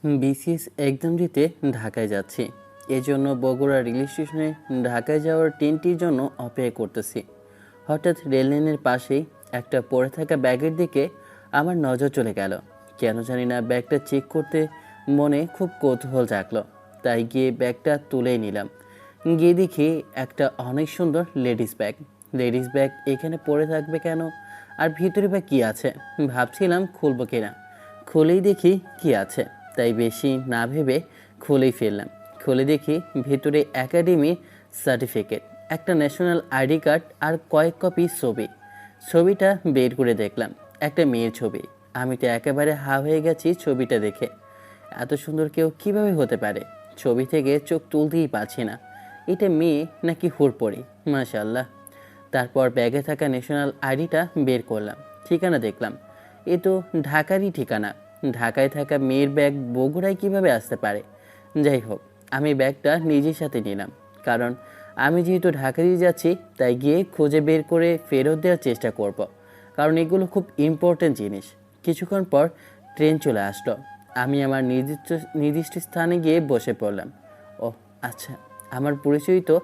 BCS exam দিতে ঢাকায় যাচ্ছি। এজন্য বগুড়া রেল স্টেশনে ঢাকায় যাওয়ার ট্রেনটির জন্য অপেক্ষা করতেছি। হঠাৎ রেল লাইনের পাশেই একটা পড়ে থাকা ব্যাগের দিকে আমার নজর চলে গেল। কেন জানি না ব্যাগটা চেক করতে মনে খুব কৌতূহল জাগলো। তাই গিয়ে ব্যাগটা তুলেই নিলাম। গিয়ে দেখি একটা অনেক সুন্দর লেডিস ব্যাগ এখানে পড়ে থাকবে কেন, আর ভিতরে বা কী আছে ভাবছিলাম খুলবো কিনা। খুলেই দেখি কি আছে, তাই বেশি না ভেবে খুলেই ফেললাম। খুলে দেখি ভিতরে একাডেমি সার্টিফিকেট, একটা ন্যাশনাল আইডি কার্ড আর কয়েক কপি ছবি। ছবিটা বের করে দেখলাম একটা মেয়ের ছবি। আমি তো একেবারে হা হয়ে গেছি ছবিটা দেখে। এত সুন্দর কেউ কিভাবে হতে পারে? ছবি থেকে চোখ তুলতেই পারছি না। এটা মেয়ে নাকি হুড়পড়ি? মাশাআল্লাহ। তারপর ব্যাগে থাকা ন্যাশনাল আইডিটা বের করলাম, ঠিকানা দেখলাম। এ তো ঢাকারই ঠিকানা। ঢাকায় থাকা মেয়ের ব্যাগ বগুড়ায় কিভাবে আসতে পারে? যাই হোক, আমি ব্যাগটা নিজের সাথে নিলাম, কারণ আমি যেহেতু ঢাকায় যাচ্ছি তাই গিয়ে খুঁজে বের করে ফেরত দেওয়ার চেষ্টা করব, কারণ এগুলো খুব ইম্পর্ট্যান্ট জিনিস। কিছুক্ষণ পর ট্রেন চলে আসলো। আমি আমার নির্দিষ্ট স্থানে গিয়ে বসে পড়লাম। ও আচ্ছা, আমার পরিচয় তো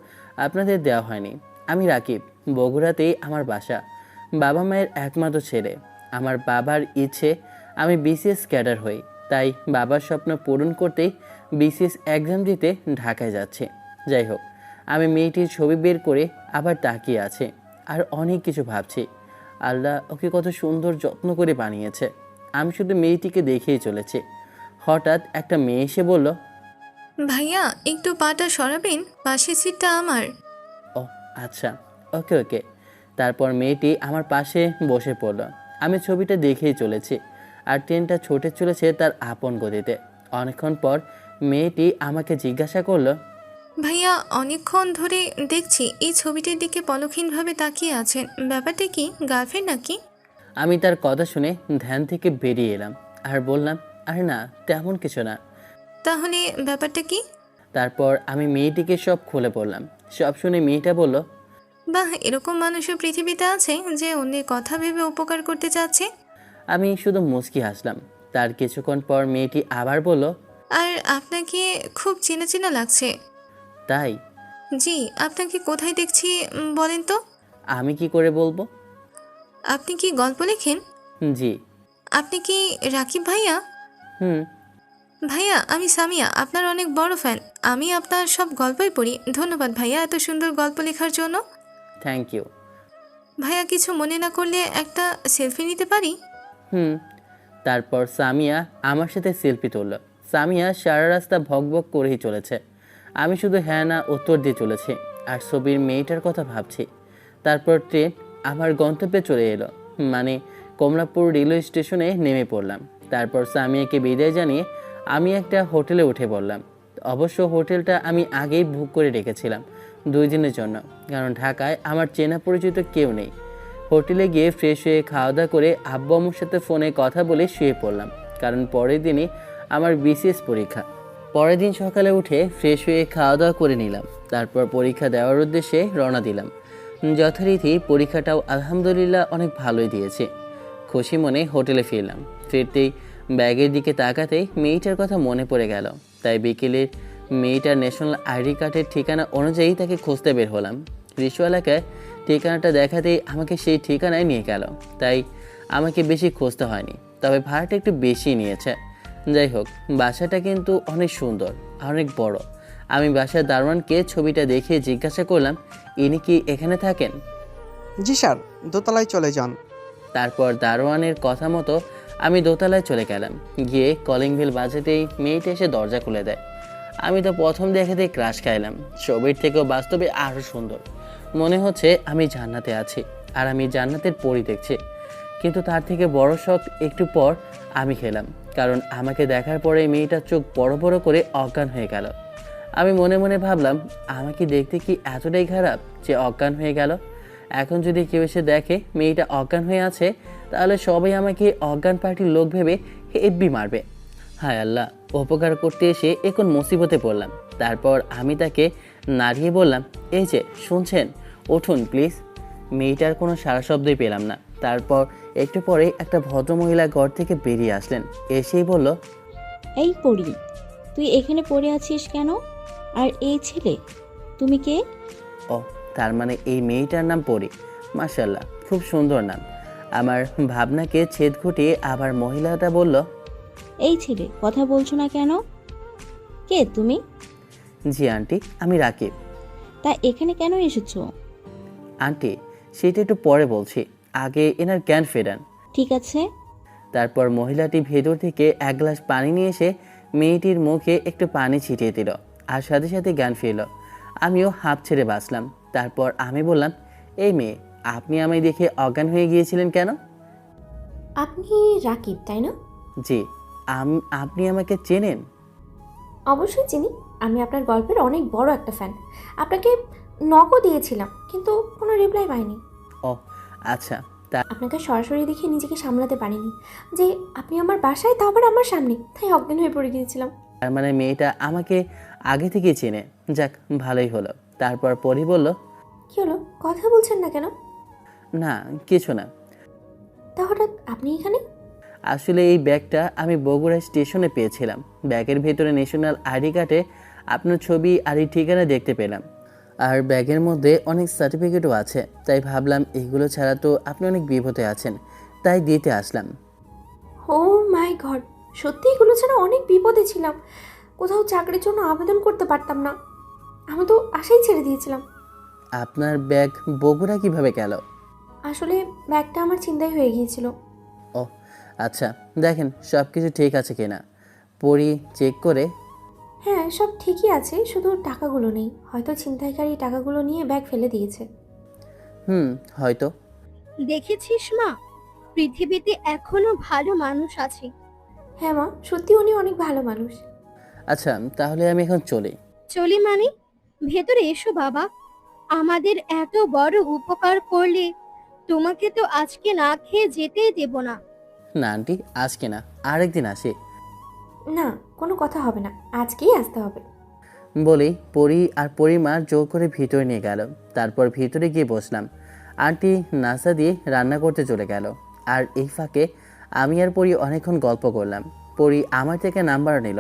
আপনাদের দেওয়া হয়নি। আমি রাকিব, বগুড়াতেই আমার বাসা। বাবা মায়ের একমাত্র ছেলে। আমার বাবার ইচ্ছে আমি বিসিএস ক্যাডার হই, তাই বাবার স্বপ্ন পূরণ করতেই বিসিএস এক্সাম দিতে ঢাকায় যাচ্ছে। যাই হোক, আমি মেয়েটির ছবি বের করে আবার তাকিয়ে আছে আর অনেক কিছু ভাবছি। আল্লাহ ওকে কত সুন্দর যত্ন করে বানিয়েছে। আমি শুধু মেয়েটিকে দেখেই চলেছি। হঠাৎ একটা মেয়ে এসে বলল, ভাইয়া একটু পাটা সরাবেন, পাশের সিটটা আমার। ও আচ্ছা, ওকে ওকে। তারপর মেয়েটি আমার পাশে বসে পড়ল। আমি ছবিটা দেখেই চলেছি আর ট্রেনটা ছুটে চলেছে তার আপন গতিতে। অনেকক্ষণ পর মেয়েটি আমাকে জিজ্ঞাসা করলো, ভাইয়া অনেকক্ষণ ধরে দেখছি এই ছবিটির দিকে পলকহীনভাবে তাকিয়ে আছেন, ব্যাপারটা কি, গার্লফ্রেন্ড নাকি? আমি তার কথা শুনে ধ্যান থেকে বেরিয়ে এলাম আর বললাম, আরে না, তেমন কিছু না। তাহলে ব্যাপারটা কি? তারপর আমি মেয়েটিকে সব খুলে পড়লাম। সব শুনে মেয়েটা বলল, বাহ, এরকম মানুষও পৃথিবীতে আছে যে অন্যের কথা ভেবে উপকার করতে চাচ্ছে। আমি শুধু মুচকি হাসলাম। তার কিছুক্ষণ পর মেয়েটি আবার বলল, আর আপনাকে খুব চেনা চেনা লাগছে। তাই? জি, আপনাকে কোথায় দেখছি বলেন তো। আমি কি করে বলবো? আপনি কি গল্প লেখেন? জি। আপনি কি রাকিব ভাইয়া? হুম। ভাইয়া আমি সামিয়া, আপনার অনেক বড় ফ্যান। আমি আপনার সব গল্পই পড়ি। ধন্যবাদ ভাইয়া এত সুন্দর গল্প লেখার জন্য। Thank you. ভাইয়া কিছু মনে না করলে একটা সেলফি নিতে পারি? হুম। তারপর সামিয়া আমার সাথে সেলফি তুলল। সামিয়া সারা রাস্তা ভকভক করেই চলেছে। আমি শুধু হ্যাঁ না উত্তর দিয়ে চলেছি আর ছবির মেয়েটার কথা ভাবছি। তারপর ট্রেন আমার গন্তব্যে চলে এলো, মানে কমলাপুর রেলওয়ে স্টেশনে নেমে পড়লাম। তারপর সামিয়াকে বিদায় জানিয়ে আমি একটা হোটেলে উঠে পড়লাম। অবশ্য হোটেলটা আমি আগেই বুক করে রেখেছিলাম 2 দিনের জন্য, কারণ ঢাকায় আমার চেনা পরিচিত কেউ নেই। হোটেলে গিয়ে ফ্রেশ হয়ে খাওয়া দাওয়া করে আব্বু আম্মুর সাথে ফোনে কথা বলে শুয়ে পড়লাম, কারণ পরের দিনই আমার বিসিএস পরীক্ষা। পরের দিন সকালে উঠে ফ্রেশ হয়ে খাওয়া দাওয়া করে নিলাম। তারপর পরীক্ষা দেওয়ার উদ্দেশ্যে রওনা দিলাম। যথারীতি পরীক্ষাটাও আলহামদুলিল্লাহ অনেক ভালোই দিয়েছে। খুশি মনে হোটেলে ফিরলাম। ফিরতেই ব্যাগের দিকে তাকাতেই মেয়েটার কথা মনে পড়ে গেল। তাই বিকেলে মেয়েটার ন্যাশনাল আইডি কার্ডের ঠিকানা অনুযায়ী তাকে খুঁজতে বের হলাম। রিসু এলাকায় ঠিকানাটা দেখাতেই আমাকে সেই ঠিকানায় নিয়ে গেল। তাই আমাকে বেশি খুঁজতে হয়নি, তবে ভাড়াটা একটু বেশি নিয়েছে। যাই হোক, বাসাটা কিন্তু অনেক সুন্দর, অনেক বড়। আমি বাসার দারোয়ানকে ছবিটা দেখিয়ে জিজ্ঞাসা করলাম, ইনি কি এখানে থাকেন? জি স্যার, দোতলায় চলে যান। তারপর দারোয়ানের কথা মতো আমি দোতলায় চলে গেলাম। গিয়ে কলিং বেল বাজাতেই মেয়েটা এসে দরজা খুলে দেয়। আমি তো প্রথম দেখাতেই ক্রাশ খাইলাম। ছবির থেকেও বাস্তবে আরও সুন্দর। মনে হচ্ছে আমি জান্নাতে আছি আর আমি জান্নাতের পরী দেখছি। কিন্তু তার থেকে বড় শখ একটু পর আমি খেলাম, কারণ আমাকে দেখার পরে মেয়েটার চোখ বড় বড় করে অজ্ঞান হয়ে গেল। আমি মনে মনে ভাবলাম, আমাকে দেখতে কি এতটাই খারাপ যে অজ্ঞান হয়ে গেল? এখন যদি কেউ এসে দেখে মেয়েটা অজ্ঞান হয়ে আছে, তাহলে সবাই আমাকে অজ্ঞান পার্টির লোক ভেবে হেব্বি মারবে। হায় আল্লাহ, উপকার করতে এসে এখন মুসিবতে পড়লাম। তারপর আমি তাকে নাড়িয়ে বললাম, এই যে শুনছেন, উঠুন প্লিজ। মেয়েটার কোনো সারা শব্দই পেলাম না। তারপর একটু পরে একটা ভদ্রমহিলা ঘর থেকে বেরিয়ে আসলেন। এসেই বলল, এই পড়ি, তুই এখানে পড়ে আছিস কেন? আর এই ছেলে, তুমি কে? ও, তার মানে এই মেয়েটার নাম পরি। মাশাল্লাহ, খুব সুন্দর নাম। আমার ভাবনাকে ছেদ ঘটিয়ে আবার মহিলাটা বলল, এই ছেলে, কথা বলছো না কেন? কে তুমি? জি আন্টি, আমি রাকিব। তা এখানে কেন এসেছো? আন্টি, সেটা একটু পরে বলছি, আগে এনার জ্ঞান ফেরান। ঠিক আছে। তারপর মহিলাটি ভেতর থেকে এক গ্লাস পানি নিয়ে এসে মেয়েটির মুখে একটু পানি ছিটিয়ে দিল, আর সাথে সাথে জ্ঞান ফিরল। আমিও হাঁপ ছেড়ে বাঁচলাম। তারপর আমি বললাম, এই মেয়ে, আপনি আমায় দেখে অজ্ঞান হয়ে গিয়েছিলেন কেন? আপনি রাকিব, তাই না? জি। আপনি আমাকে চেনেন? অবশ্যই চিনি। আমি আপনার গল্পের অনেক বড় একটা ফ্যান। আপনাকে নকও দিয়েছিলাম, কিন্তু কোনো রিপ্লাই পাইনি। ও আচ্ছা। আপনাকে সরাসরি দেখে নিজেকে সামলাতে পারিনি যে আপনি আমার বাসায়, তা আবার আমার সামনে, তাই অজ্ঞান হয়ে পড়ে গিয়েছিলাম। তার মানে মেয়েটা আমাকে আগে থেকেই চেনে। যাক, ভালোই হলো। তারপর পরি বলল, কি হলো, কথা বলছেন না কেন? না কিছু না। তা হঠাৎ আপনি এখানে? আসলে এই ব্যাগটা আমি বগুড়া স্টেশনে পেয়েছিলাম। ব্যাগের ভেতরে ন্যাশনাল আইডি কার্ডে আপনার ছবি আর এই ঠিকানা দেখতে পেলাম। আর ব্যাগের মধ্যে অনেক সার্টিফিকেটও আছে। তাই ভাবলাম এগুলো ছাড়া তো আপনি অনেক বিপদে আছেন, তাই দিতে আসলাম। ও মাই গড, সত্যি এগুলো ছাড়া অনেক বিপদে ছিলাম। কোথাও চাকরির জন্য আবেদন করতে পারতাম না। আমি তো আশাই ছেড়ে দিয়েছিলাম। আপনার ব্যাগ বগুড়া কিভাবে গেল? আসলে ব্যাগটা আমার চিন্তাই হয়ে গিয়েছিল। ও আচ্ছা, দেখেন সব কিছু ঠিক আছে কিনা। পরি চেক করে, হ্যাঁ, সব ঠিকই আছে, শুধু টাকাগুলো নেই। হয়তো ছিনতাইকারী টাকাগুলো নিয়ে ব্যাগ ফেলে দিয়েছে। হয়তো। দেখেছিস মা, পৃথিবীতে এখনো ভালো মানুষ আছে। হ্যাঁ মা, সত্যি উনি অনেক ভালো মানুষ। আচ্ছা, তাহলে আমি এখন চলি। চলি মানে? ভেতরে এসো বাবা, আমাদের এত বড় উপকার করলে তোমাকে তো আজকে না খেয়ে যেতেই দেব না। না আন্টি, আজকে না, আরেকদিন আসি। না, কোনো কথা হবে না, আজকেই আসতে হবে। বলেই পরি আর পরিমা জোর করে ভিতরে নিয়ে গেল। তারপর ভিতরে গিয়ে বসলাম। আন্টি নাস্তা দিয়ে রান্না করতে চলে গেল। আর এই ফাঁকে আমি আর পরি অনেকক্ষণ গল্প করলাম। পরি আমার থেকে নাম্বার নিল,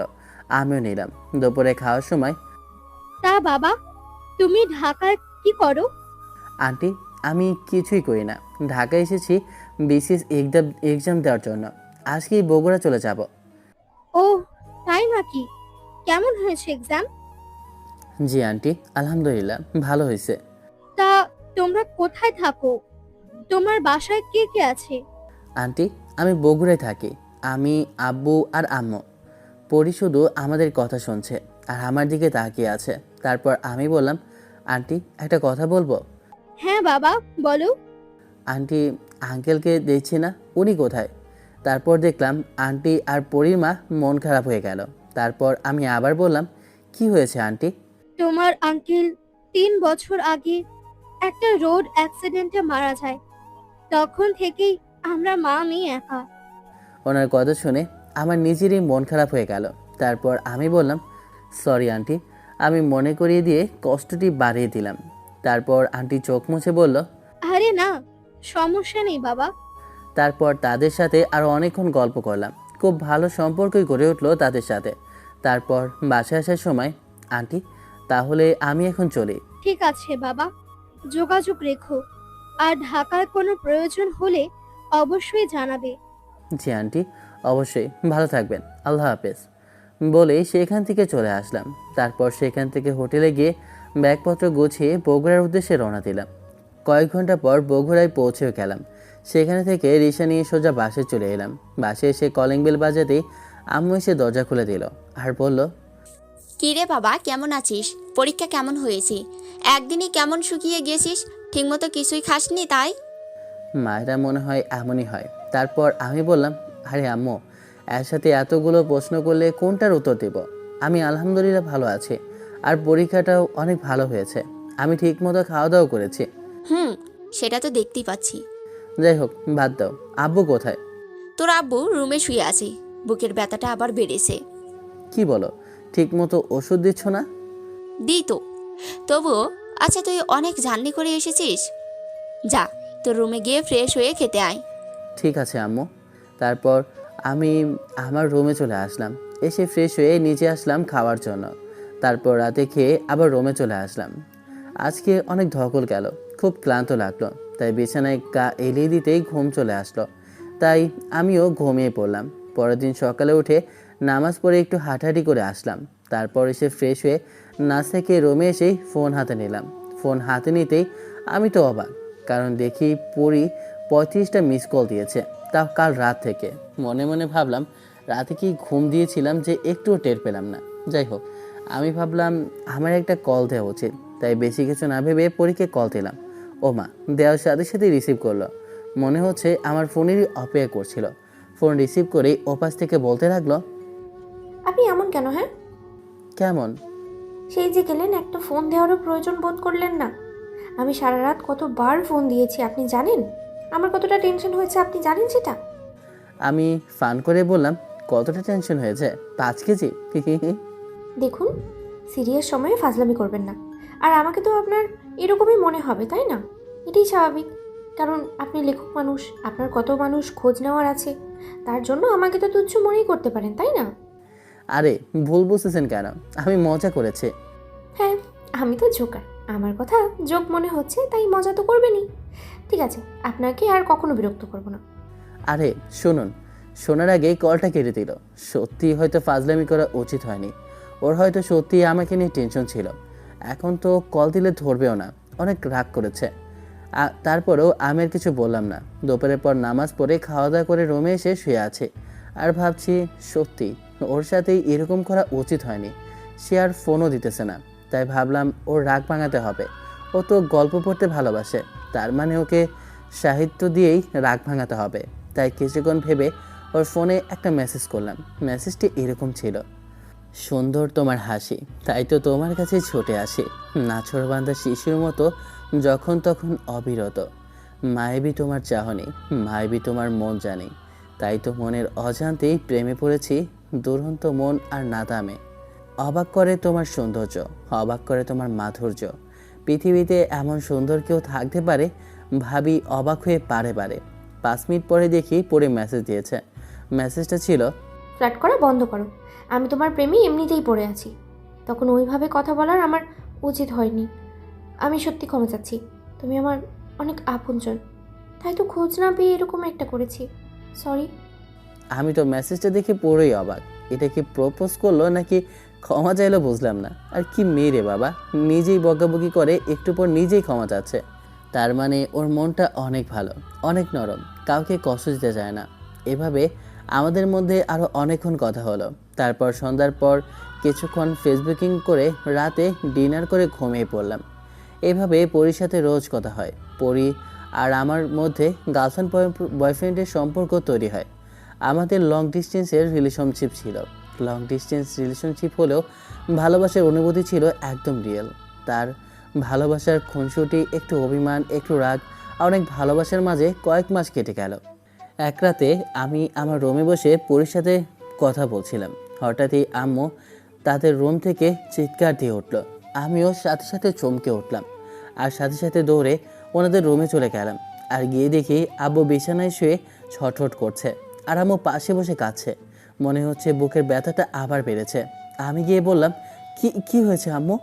আমিও নিলাম। দুপুরে খাওয়ার সময়, তা বাবা, তুমি ঢাকায় কি করো? আন্টি আমি কিছুই করি না, ঢাকায় এসেছি বিসিএস এক্সাম দেওয়ার জন্য। আজকেই বগুড়া চলে যাব। ও তাই নাকি? কেমন হয়েছে এক্সাম? জি আন্টি, আলহামদুলিল্লাহ ভালো হয়েছে। তা তোমরা কোথায় থাকো? তোমার বাসায় কে কে আছে? আন্টি আমি বগুড়ায় থাকি। আমি, আব্বু আর আম্মু। পরি শুধু আমাদের কথা শুনছে আর আমার দিকে তাকিয়ে আছে। তারপর আমি বললাম, আন্টি একটা কথা বলবো? হ্যাঁ বাবা, বলো। আন্টি, আঙ্কেলকে দেখছি না, উনি কোথায়? তারপর দেখলাম আন্টি আর পরির মা মন খারাপ হয়ে গেল। তারপর আমি আবার বললাম, কি হয়েছে আন্টি? তোমার আঙ্কেল 3 বছর আগে একটা রোড অ্যাক্সিডেন্টে মারা যায়। তখন থেকেই আমরা মা মেয়ে একা। ওনার কথা শুনে আমার নিজেরই মন খারাপ হয়ে গেল। তারপর আমি বললাম, সরি আন্টি, আমি মনে করিয়ে দিয়ে কষ্টটি বাড়িয়ে দিলাম। তারপর আন্টি চোখ মুছে বলল, আরে না, সমস্যা নেই বাবা। তারপর তাদের সাথে আরও অনেকক্ষণ গল্প করলাম। খুব ভালো সম্পর্কই গড়ে উঠলো তাদের সাথে। তারপর বাসায় আসার সময়, আন্টি তাহলে আমি এখন চলি। ঠিক আছে বাবা, যোগাযোগ রেখো। আর ঢাকার কোনো প্রয়োজন হলে অবশ্যই জানাবে। জি আন্টি, অবশ্যই। ভালো থাকবেন, আল্লাহ হাফেজ। বলে সেখান থেকে চলে আসলাম। তারপর সেখান থেকে হোটেলে গিয়ে ব্যাগপত্র গুছিয়ে বগুড়ার উদ্দেশ্যে রওনা দিলাম। কয়েক ঘন্টা পর বগুড়ায় পৌঁছেও গেলাম। সেখানে থেকে রিক্সা নিয়ে সোজা বাসে চলে এলাম। বাসে এসে কলিং বেল বাজাতেই আম্মু এসে দরজা খুলে দিল আর বলল, কি রে বাবা, কেমন আছিস? পরীক্ষা কেমন হয়েছে? একদিনই কেমন শুকিয়ে গেছিস, ঠিকমতো কিছুই খাসনি তাই? মায়েরা মনে হয় এমনই হয়। তারপর আমি বললাম, আরে আম্মু, এর সাথে এতগুলো প্রশ্ন করলে কোনটার উত্তর দেব? আমি আলহামদুলিল্লাহ ভালো আছি, আর পরীক্ষাটাও অনেক ভালো হয়েছে। আমি ঠিকমতো খাওয়া দাওয়া করেছি। সেটা তো দেখতেই পাচ্ছি। যাই হোক, বাদ দাও। আব্বু কোথায়? তোর আব্বু রুমে শুয়ে আছে, বুকের ব্যথাটা আবার বেড়েছে। কি বলো, ঠিকমতো ওষুধ দিচ্ছ না? দিই তো, তবুও। আচ্ছা, তুই অনেক জার্নি করে এসেছিস, যা তোর রুমে গিয়ে ফ্রেশ হয়ে খেতে আয়। ঠিক আছে আম্মু। তারপর আমি আমার রুমে চলে আসলাম। এসে ফ্রেশ হয়ে নিচে আসলাম খাওয়ার জন্য। তারপর রাতে খেয়ে আবার রুমে চলে আসলাম। আজকে অনেক ধকল গেল, খুব ক্লান্ত লাগলো, তাই বিছানায় গা এলিয়ে দিতেই ঘুম চলে আসলো। তাই আমিও ঘুমিয়ে পড়লাম। পরের দিন সকালে উঠে নামাজ পড়ে একটু হাঁটাহাঁটি করে আসলাম। তারপর এসে ফ্রেশ হয়ে নাস্তা খেয়ে রুমে এসেই ফোন হাতে নিলাম। ফোন হাতে নিতেই আমি তো অবাক, কারণ দেখি পরি 35টা মিস কল দিয়েছে, তাও কাল রাত থেকে। মনে মনে ভাবলাম রাতে কি ঘুম দিয়েছিলাম যে একটুও টের পেলাম না। যাই হোক, আমি ভাবলাম আমার একটা কল দেওয়া উচিত, তাই বেশি কিছু না ভেবে পরীকে কল দিলাম। ও মা, দেওয়ার সাথে সাথে রিসিভ করলো। মনে হচ্ছে আমার ফোনেরই অপেক্ষা করছিল। ফোন রিসিভ করেই ওপাশ থেকে বলতে লাগলো, আপনি এমন কেন? হ্যাঁ, কেমন? সেই যে গেলেন একটা ফোন দেওয়ারও প্রয়োজন বোধ করলেন না? আমি সারা রাত কতবার ফোন দিয়েছি আপনি জানেন? আমার কতটা টেনশন হয়েছে আপনি জানেন সেটা? আমি ফান করে বললাম, কতটা টেনশন হয়েছে? 5 কেজি? দেখুন, সিরিয়াস সময়ে ফাজলামি করবেন না। আর আমাকে তো আপনার এরকমই মনে হবে, তাই না? এটাই স্বাভাবিক, কারণ আপনি লেখক মানুষ, আপনার কত মানুষ খোঁজ নেওয়ার আছে, তার জন্য আমাকে তো তুচ্ছ মনেই করতে পারেন, তাই না? আরে ভুল বুঝতেছেন কেন? আমি মজা করেছি। হ্যাঁ, আমি তো জোকার, আমার কথা জোক মনে হচ্ছে তাই মজা তো করবেনই। ঠিক আছে, আপনাকে আর কখনো বিরক্ত করব না। আরে শুনুন, শোনার আগেই কলটা কেটে দিল। সত্যি হয়তো ফাজলামি করা উচিত হয়নি। ওর হয়তো সত্যি আমাকে নিয়ে টেনশন ছিল। এখন তো কল দিলে ধরবেও না, অনেক রাগ করেছে। তারপরেও আমি আর কিছু বললাম না। দুপুরের পর নামাজ পড়ে খাওয়া দাওয়া করে রুমে এসে শুয়ে আছে আর ভাবছি, সত্যি ওর সাথেই এরকম করা উচিত হয়নি। সে আর ফোনও দিতেছে না, তাই ভাবলাম ওর রাগ ভাঙাতে হবে। ও তো গল্প পড়তে ভালোবাসে, তার মানে ওকে সাহিত্য দিয়েই রাগ ভাঙাতে হবে। তাই কিছুক্ষণ ভেবে ওর ফোনে একটা মেসেজ করলাম। মেসেজটি এরকম ছিল, সুন্দর তোমার হাসি, তাই তো তোমার কাছে ছুটে আসি, নাছোড়বান্ধা শিশুর মতো যখন তখন অবিরত। মায়াবী তোমার চাহনি, মায়াবী তোমার মন জানি, তাই তো মনের অজান্তেই প্রেমে পড়েছি দুরন্ত মন আর নাদামে। অবাক করে তোমার সৌন্দর্য, অবাক করে তোমার মাধুর্য। পৃথিবীতে এমন সুন্দর কেউ থাকতে পারে, ভাবি অবাক হয়ে পারে পারে। 5 মিনিট পরে দেখি পরে মেসেজ দিয়েছে। মেসেজটা ছিল, ফ্ল্যাট করা বন্ধ করো, আমি তোমার প্রেমে এমনিতেই পড়ে আছি। তখন ওইভাবে কথা বলার আমার উচিত হয়নি। আমি সত্যি ক্ষমা চাচ্ছি, তুমি আমার অনেক আপনজন, তাই তো খোঁজ না পেয়ে এরকম একটা করেছি, সরি। আমি তো মেসেজটা দেখে পুরোই অবাক। এটা কি প্রপোজ করলো নাকি ক্ষমা চাইলো বুঝলাম না। আর কি মেয়ে রে বাবা, নিজেই বকাবকি করে একটু পর নিজেই ক্ষমা চাচ্ছে। তার মানে ওর মনটা অনেক ভালো, অনেক নরম, কাউকে কষ্ট দিতে চায় না। এভাবে আমাদের মধ্যে আরও অনেকক্ষণ কথা হলো। তারপর সন্ধ্যার পর কিছুক্ষণ ফেসবুকিং করে রাতে ডিনার করে ঘুমিয়ে পড়লাম। এভাবে পরির সাথে রোজ কথা হয়। পরি আর আমার মধ্যে গার্লফ্রেন্ড বয়ফ্রেন্ডের সম্পর্ক তৈরি হয়। আমাদের লং ডিস্টেন্সের রিলেশনশিপ ছিল। লং ডিস্টেন্স রিলেশনশিপ হলেও ভালোবাসার অনুভূতি ছিল একদম রিয়েল। তার ভালোবাসার খুনসুটি, একটু অভিমান, একটু রাগ, আর অনেক ভালোবাসার মাঝে কয়েক মাস কেটে গেল। এক রাতে আমি আমার রুমে বসে পরির সাথে কথা বলছিলাম। হঠাৎই আম্মু তাদের রুম থেকে চিৎকার দিয়ে উঠল। আমিও সাথে সাথে চমকে উঠলাম আর সাথে সাথে দৌড়ে ওনাদের রুমে চলে গেলাম। আর গিয়ে দেখি আব্বু বিছানায় শুয়ে ছটফট করছে আর আম্মু পাশে বসে কাঁদছে। মনে হচ্ছে বুকের ব্যথাটা আবার বেড়েছে। আমি গিয়ে বললাম, কি কি হয়েছে আম্মু?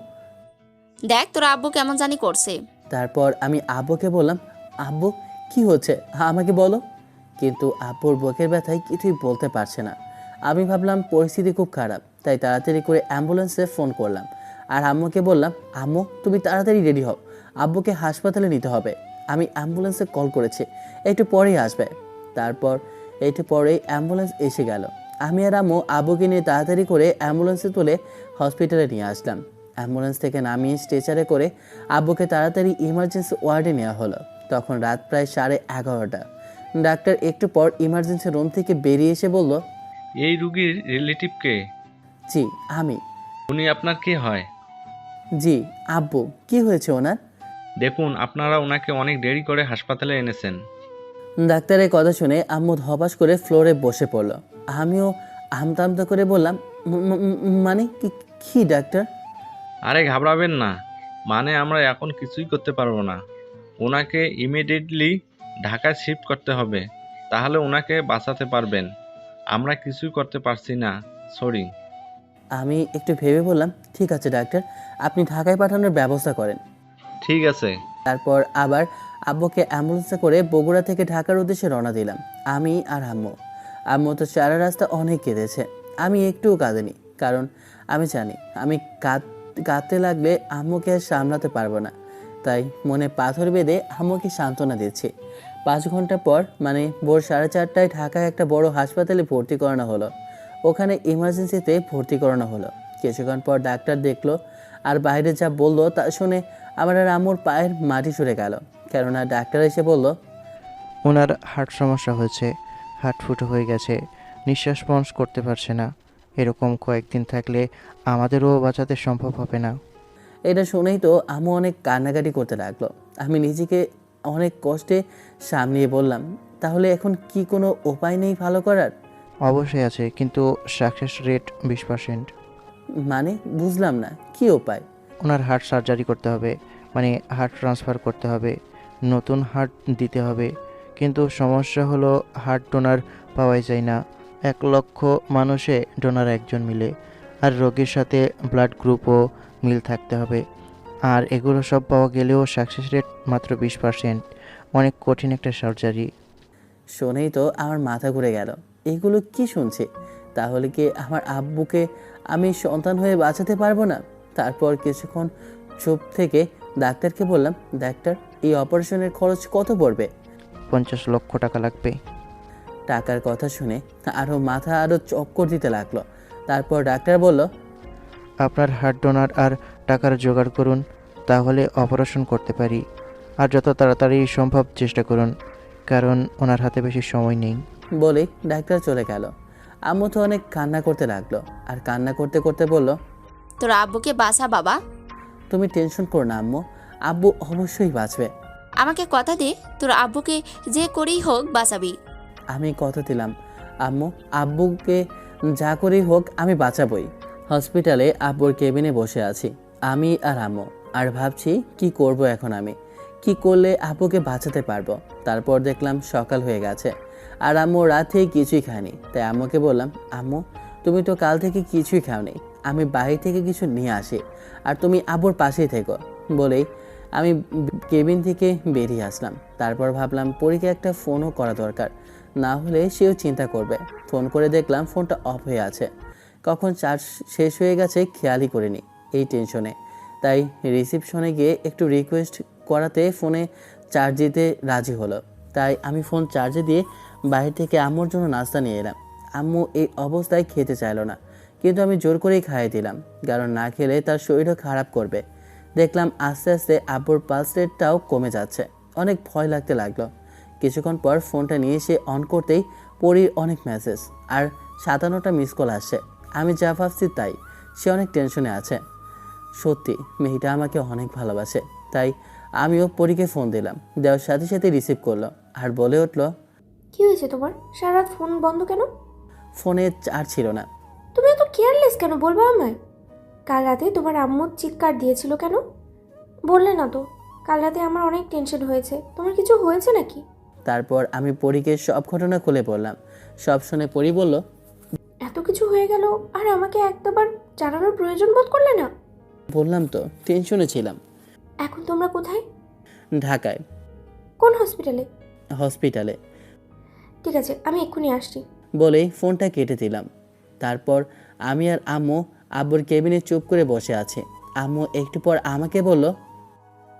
দেখ তোর আব্বু কেমন জানি করছে। তারপর আমি আব্বুকে বললাম, আব্বু কি হচ্ছে আমাকে বলো। কিন্তু আব্বুর বুকের ব্যথায় কিছুই বলতে পারছে না। আমি ভাবলাম পরিস্থিতি খুব খারাপ, তাই তাড়াতাড়ি করে অ্যাম্বুলেন্সে ফোন করলাম আর আম্মুকে বললাম, আম্মু তুমি তাড়াতাড়ি রেডি হও, আব্বুকে হাসপাতালে নিতে হবে। আমি অ্যাম্বুলেন্সে কল করেছি, একটু পরেই আসবে। তারপর একটু পরেই অ্যাম্বুলেন্স এসে গেল। আমি আর আম্মু আব্বুকে নিয়ে তাড়াতাড়ি করে অ্যাম্বুলেন্সে তুলে হসপিটালে নিয়ে আসলাম। অ্যাম্বুলেন্স থেকে নামিয়ে স্ট্রেচারে করে আব্বুকে তাড়াতাড়ি ইমার্জেন্সি ওয়ার্ডে নেওয়া হলো। তখন রাত প্রায় 11:30। ডাক্তার একটু পর ইমার্জেন্সি রুম থেকে বেরিয়ে এসে বলল, এই রুগীর রিলেটিভ কে? জি আমি। উনি আপনার কে হয়? জি আব্বু। কি হয়েছে ওনার? দেখুন, আপনারা ওনাকে অনেক দেরি করে হাসপাতালে এনেছেন। ডাক্তারের কথা শুনে আম্মু ধপাস করে ফ্লোরে বসে পড়ল। আমিও আমতা আমতা করে বললাম, মানে কি ডাক্তার? আরে ঘাবড়াবেন না, মানে আমরা এখন কিছুই করতে পারবো না। ওনাকে ইমিডিয়েটলি ঢাকায় শিফট করতে হবে, তাহলে ওনাকে বাঁচাতে পারবেন। আমরা কিছুই করতে পারছি না, সরি। আমি একটু ভেবে বললাম, ঠিক আছে ডাক্তার, আপনি ঢাকায় পাঠানোর ব্যবস্থা করেন। ঠিক আছে। তারপর আবার আব্বুকে অ্যাম্বুলেন্সে করে বগুড়া থেকে ঢাকার উদ্দেশ্যে রওনা দিলাম। আমি আর আম্মু। আম্মু তো সারা রাস্তা অনেক কেঁদেছে, আমি একটুও কাঁদিনি, কারণ আমি জানি আমি কাঁদতে লাগলে আম্মুকে আর সামলাতে পারবো না। তাই মনে পাথর বেঁধে আম্মুকে সান্ত্বনা দিচ্ছি। 5 ঘন্টা পর মানে ভোর 4:30টায় ঢাকায় একটা বড় হাসপাতালে ভর্তি করানো হলো। ওখানে ইমার্জেন্সিতে ভর্তি করানো হলো। কিছুক্ষণ পর ডাক্তার দেখলো আর বাইরে যা বললো তা শুনে আমার আর আম্মুর পায়ের মাটি সরে গেল। কেননা ডাক্তার এসে বলল, ওনার হার্ট সমস্যা হয়েছে, হার্ট ফুটো হয়ে গেছে, নিঃশ্বাস প্রশ্বাস করতে পারছে না। এরকম কয়েকদিন থাকলে আমাদেরও বাঁচাতে সম্ভব হবে না। এটা শুনেই তো আম্মু অনেক কান্নাকাটি করতে লাগলো। আমি নিজেকে অনেক কষ্টে সামলিয়ে বললাম, তাহলে এখন কি কোনো উপায় নেই ভালো করার? অবশ্যই আছে, কিন্তু সাকসেস রেট 20%। মানে বুঝলাম না, কি উপায়? ওনার হার্ট সার্জারি করতে হবে, মানে হার্ট ট্রান্সফার করতে হবে, নতুন হার্ট দিতে হবে। কিন্তু সমস্যা হলো হার্ট ডোনার পাওয়াই যায় না। 1 লক্ষ মানুষে ডোনার একজন মিলে, আর রোগীর সাথে ব্লাড গ্রুপও মিল থাকতে হবে। আর এগুলো সব পাওয়া গেলেও সাকসেস রেট মাত্র 20%। অনেক কঠিন একটা সার্জারি। শুনেই তো আমার মাথা ঘুরে গেল। এগুলো কি শুনছি? তাহলে কি আমার আব্বুকে আমি সন্তান হয়ে বাঁচাতে পারবো না? তারপর কিছুক্ষণ চুপ থেকে ডাক্তারকে বললাম, ডাক্তার, এই অপারেশনের খরচ কত পড়বে? 50 লক্ষ টাকা লাগবে। টাকার কথা শুনে মাথা আরও চক্কর দিতে লাগলো। তারপর ডাক্তার বলল, আপনার হার্ট ডোনার আর টাকার জোগাড় করুন, তাহলে অপারেশন করতে পারি। আর যত তাড়াতাড়ি সম্ভব চেষ্টা করুন, কারণ ওনার হাতে বেশি সময় নেই। বলেই ডাক্তার চলে গেল। আম্মু তো অনেক কান্না করতে লাগলো, আর কান্না করতে করতে বলল, তোর আব্বুকে বাঁচা বাবা। তুমি টেনশন করো না আম্মু, আব্বু অবশ্যই বাঁচবে। আমাকে কথা দে, তোর আব্বুকে যে করেই হোক বাঁচাবি। আমি কথা দিলাম আম্মু, আব্বুকে যা করেই হোক আমি বাঁচাবই। হসপিটালে আব্বুর কেবিনে বসে আছি আমি আর আম্মু, আর ভাবছি কি করব এখন, আমি কি করলে আব্বুকে বাঁচাতে পারবো। তারপর দেখলাম সকাল হয়ে গেছে আর আম্মু রাত থেকে কিছুই খায়নি। তাই আম্মুকে বললাম, আম্মু তুমি তো কাল থেকে কিছুই খাওনি, আমি বাইরে থেকে কিছু নিয়ে আসি আর তুমি আব্বুর পাশেই থেকো। বলেই আমি কেবিন থেকে বেরিয়ে আসলাম। তারপর ভাবলাম পরীকে একটা ফোনও করা দরকার, না হলে সেও চিন্তা করবে। ফোন করে দেখলাম ফোনটা অফ হয়ে আছে। কখন চার্জ শেষ হয়ে গেছে খেয়ালই করিনি এই টেনশনে। তাই রিসিপশনে গিয়ে একটু রিকোয়েস্ট করাতে ফোনে চার্জ দিতে রাজি হলো। তাই আমি ফোন চার্জে দিয়ে বাইরে থেকে আম্মুর জন্য নাস্তা নিয়ে এলাম। আম্মু এই অবস্থায় খেতে চাইলো না, কিন্তু আমি জোর করেই খাইয়ে দিলাম, কারণ না খেলে তার শরীরও খারাপ করবে। দেখলাম আস্তে আস্তে আব্বুর পালস রেটটাও কমে যাচ্ছে। অনেক ভয় লাগতে লাগলো। কিছুক্ষণ পর ফোনটা নিয়ে এসে অন করতেই পরীর অনেক মেসেজ আর 57টা মিস কল আসছে। আমি যা ভাবছি তাই, সে অনেক টেনশনে আছে। সত্যি মেয়েটা আমাকে অনেক ভালোবাসে। তাই আমিও পরীকে ফোন দিলাম, দেওয়ার সাথে সাথে রিসিভ করলো আর বলে উঠলো, কি হয়েছে তোমার? সারা রাত ফোন বন্ধ কেন? ফোনে চার্জ ছিল না। তুমি এত কেয়ারলেস কেন, বলবো আমায়? কাল রাতে তোমার আম্মু চিৎকার দিয়েছিল কেন? বললে না তো। কাল রাতে আমার অনেক টেনশন হয়েছে। তোমার কিছু হয়েছে নাকি? তারপর আমি পরীকে সব ঘটনা খুলে বললাম। সব শুনে পরী বলল, এত কিছু হয়ে গেল আর আমাকে একটাবার জানানোর প্রয়োজন বোধ করলে না? বললাম তো টেনশনে ছিলাম। এখন তোমরা কোথায়? ঢাকায়। কোন হসপিটালে? হসপিটালে। ঠিক আছে, আমি এক্ষুনি আসছি। বলেই ফোনটা কেটে দিলাম। তারপর আমি আর আম্মু আব্বুর কেবিনে চুপ করে বসে আছি। আম্মু একটু পর আমাকে বলল,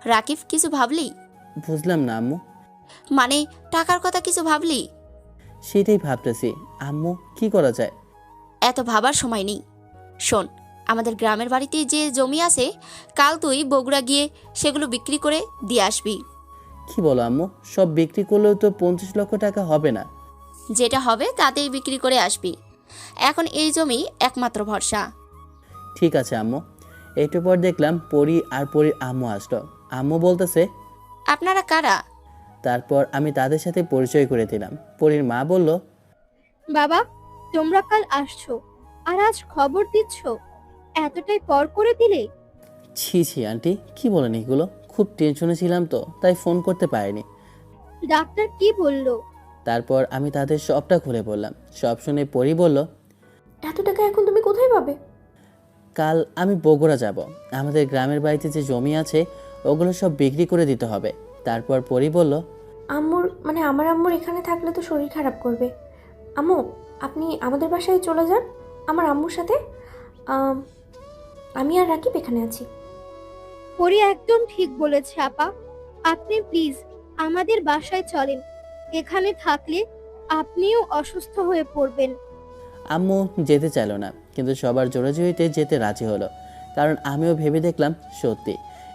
রাকিব, কিছু ভাবলি? বুঝলাম না আম্মু। মানে টাকার কথা কিছু ভাবলি? সেটাই ভাবতেছি আম্মু, কি করা যায়? এত ভাবার সময় নেই। শোন, আমাদের গ্রামের বাড়িতে যে জমি আছে, কাল তুই বগুড়া গিয়ে সেগুলো বিক্রি করে দিয়ে আসবি। কি বলো আম্মু, সব বিক্রি করলেও তো 25 লক্ষ টাকা হবে না। যেটা হবে তাতেই বিক্রি করে আসবি। এখন এই জমি একমাত্র ভরসা। ঠিক আছে আম্মু। একটু পর দেখলাম পরী আর পরীর আম্মু আসলো। আম্মু বলতেছে, আপনারা কারা? তারপর আমি তাদের সাথে পরিচয় করে দিলাম। পরীর মা বলল, বাবা, তোমরা কাল আসছো আর আজ খবর দিচ্ছ, এতটাই পর করে দিলে? ছি ছি আন্টি, কি বলেন এগুলো? খুব টেনশনে ছিলাম তো, তাই ফোন করতে পারিনি। ডাক্তার কি বললো? তারপর আমি তাদের সবটা খুলে বললাম। সব শুনে পরী বলল, এত টাকা এখন তুমি কোথায় পাবে? কাল আমি বগুড়া যাব। আমাদের গ্রামের বাড়িতে যে জমি আছে ওগুলো সব বিক্রি করে দিতে হবে। তারপর পরি বলল, আমার আম্মুর এখানে থাকলে তো শরীর খারাপ করবে। আম্মু, আপনি আমাদের বাসায় চলে যান আমার আম্মুর সাথে। আম, আমি আর রাকিব এখানে আছি। পরি একদম ঠিক বলেছে আপা। আপনি প্লিজ আমাদের বাসায় চলেন। এখানে থাকলে আপনিও অসুস্থ হয়ে পড়বেন। আম্মু যেতে চাইল না, কিন্তু সবার জোরাজুরিতে যেতে রাজি হলো। কারণ আমিও ভেবে দেখলাম সত্যি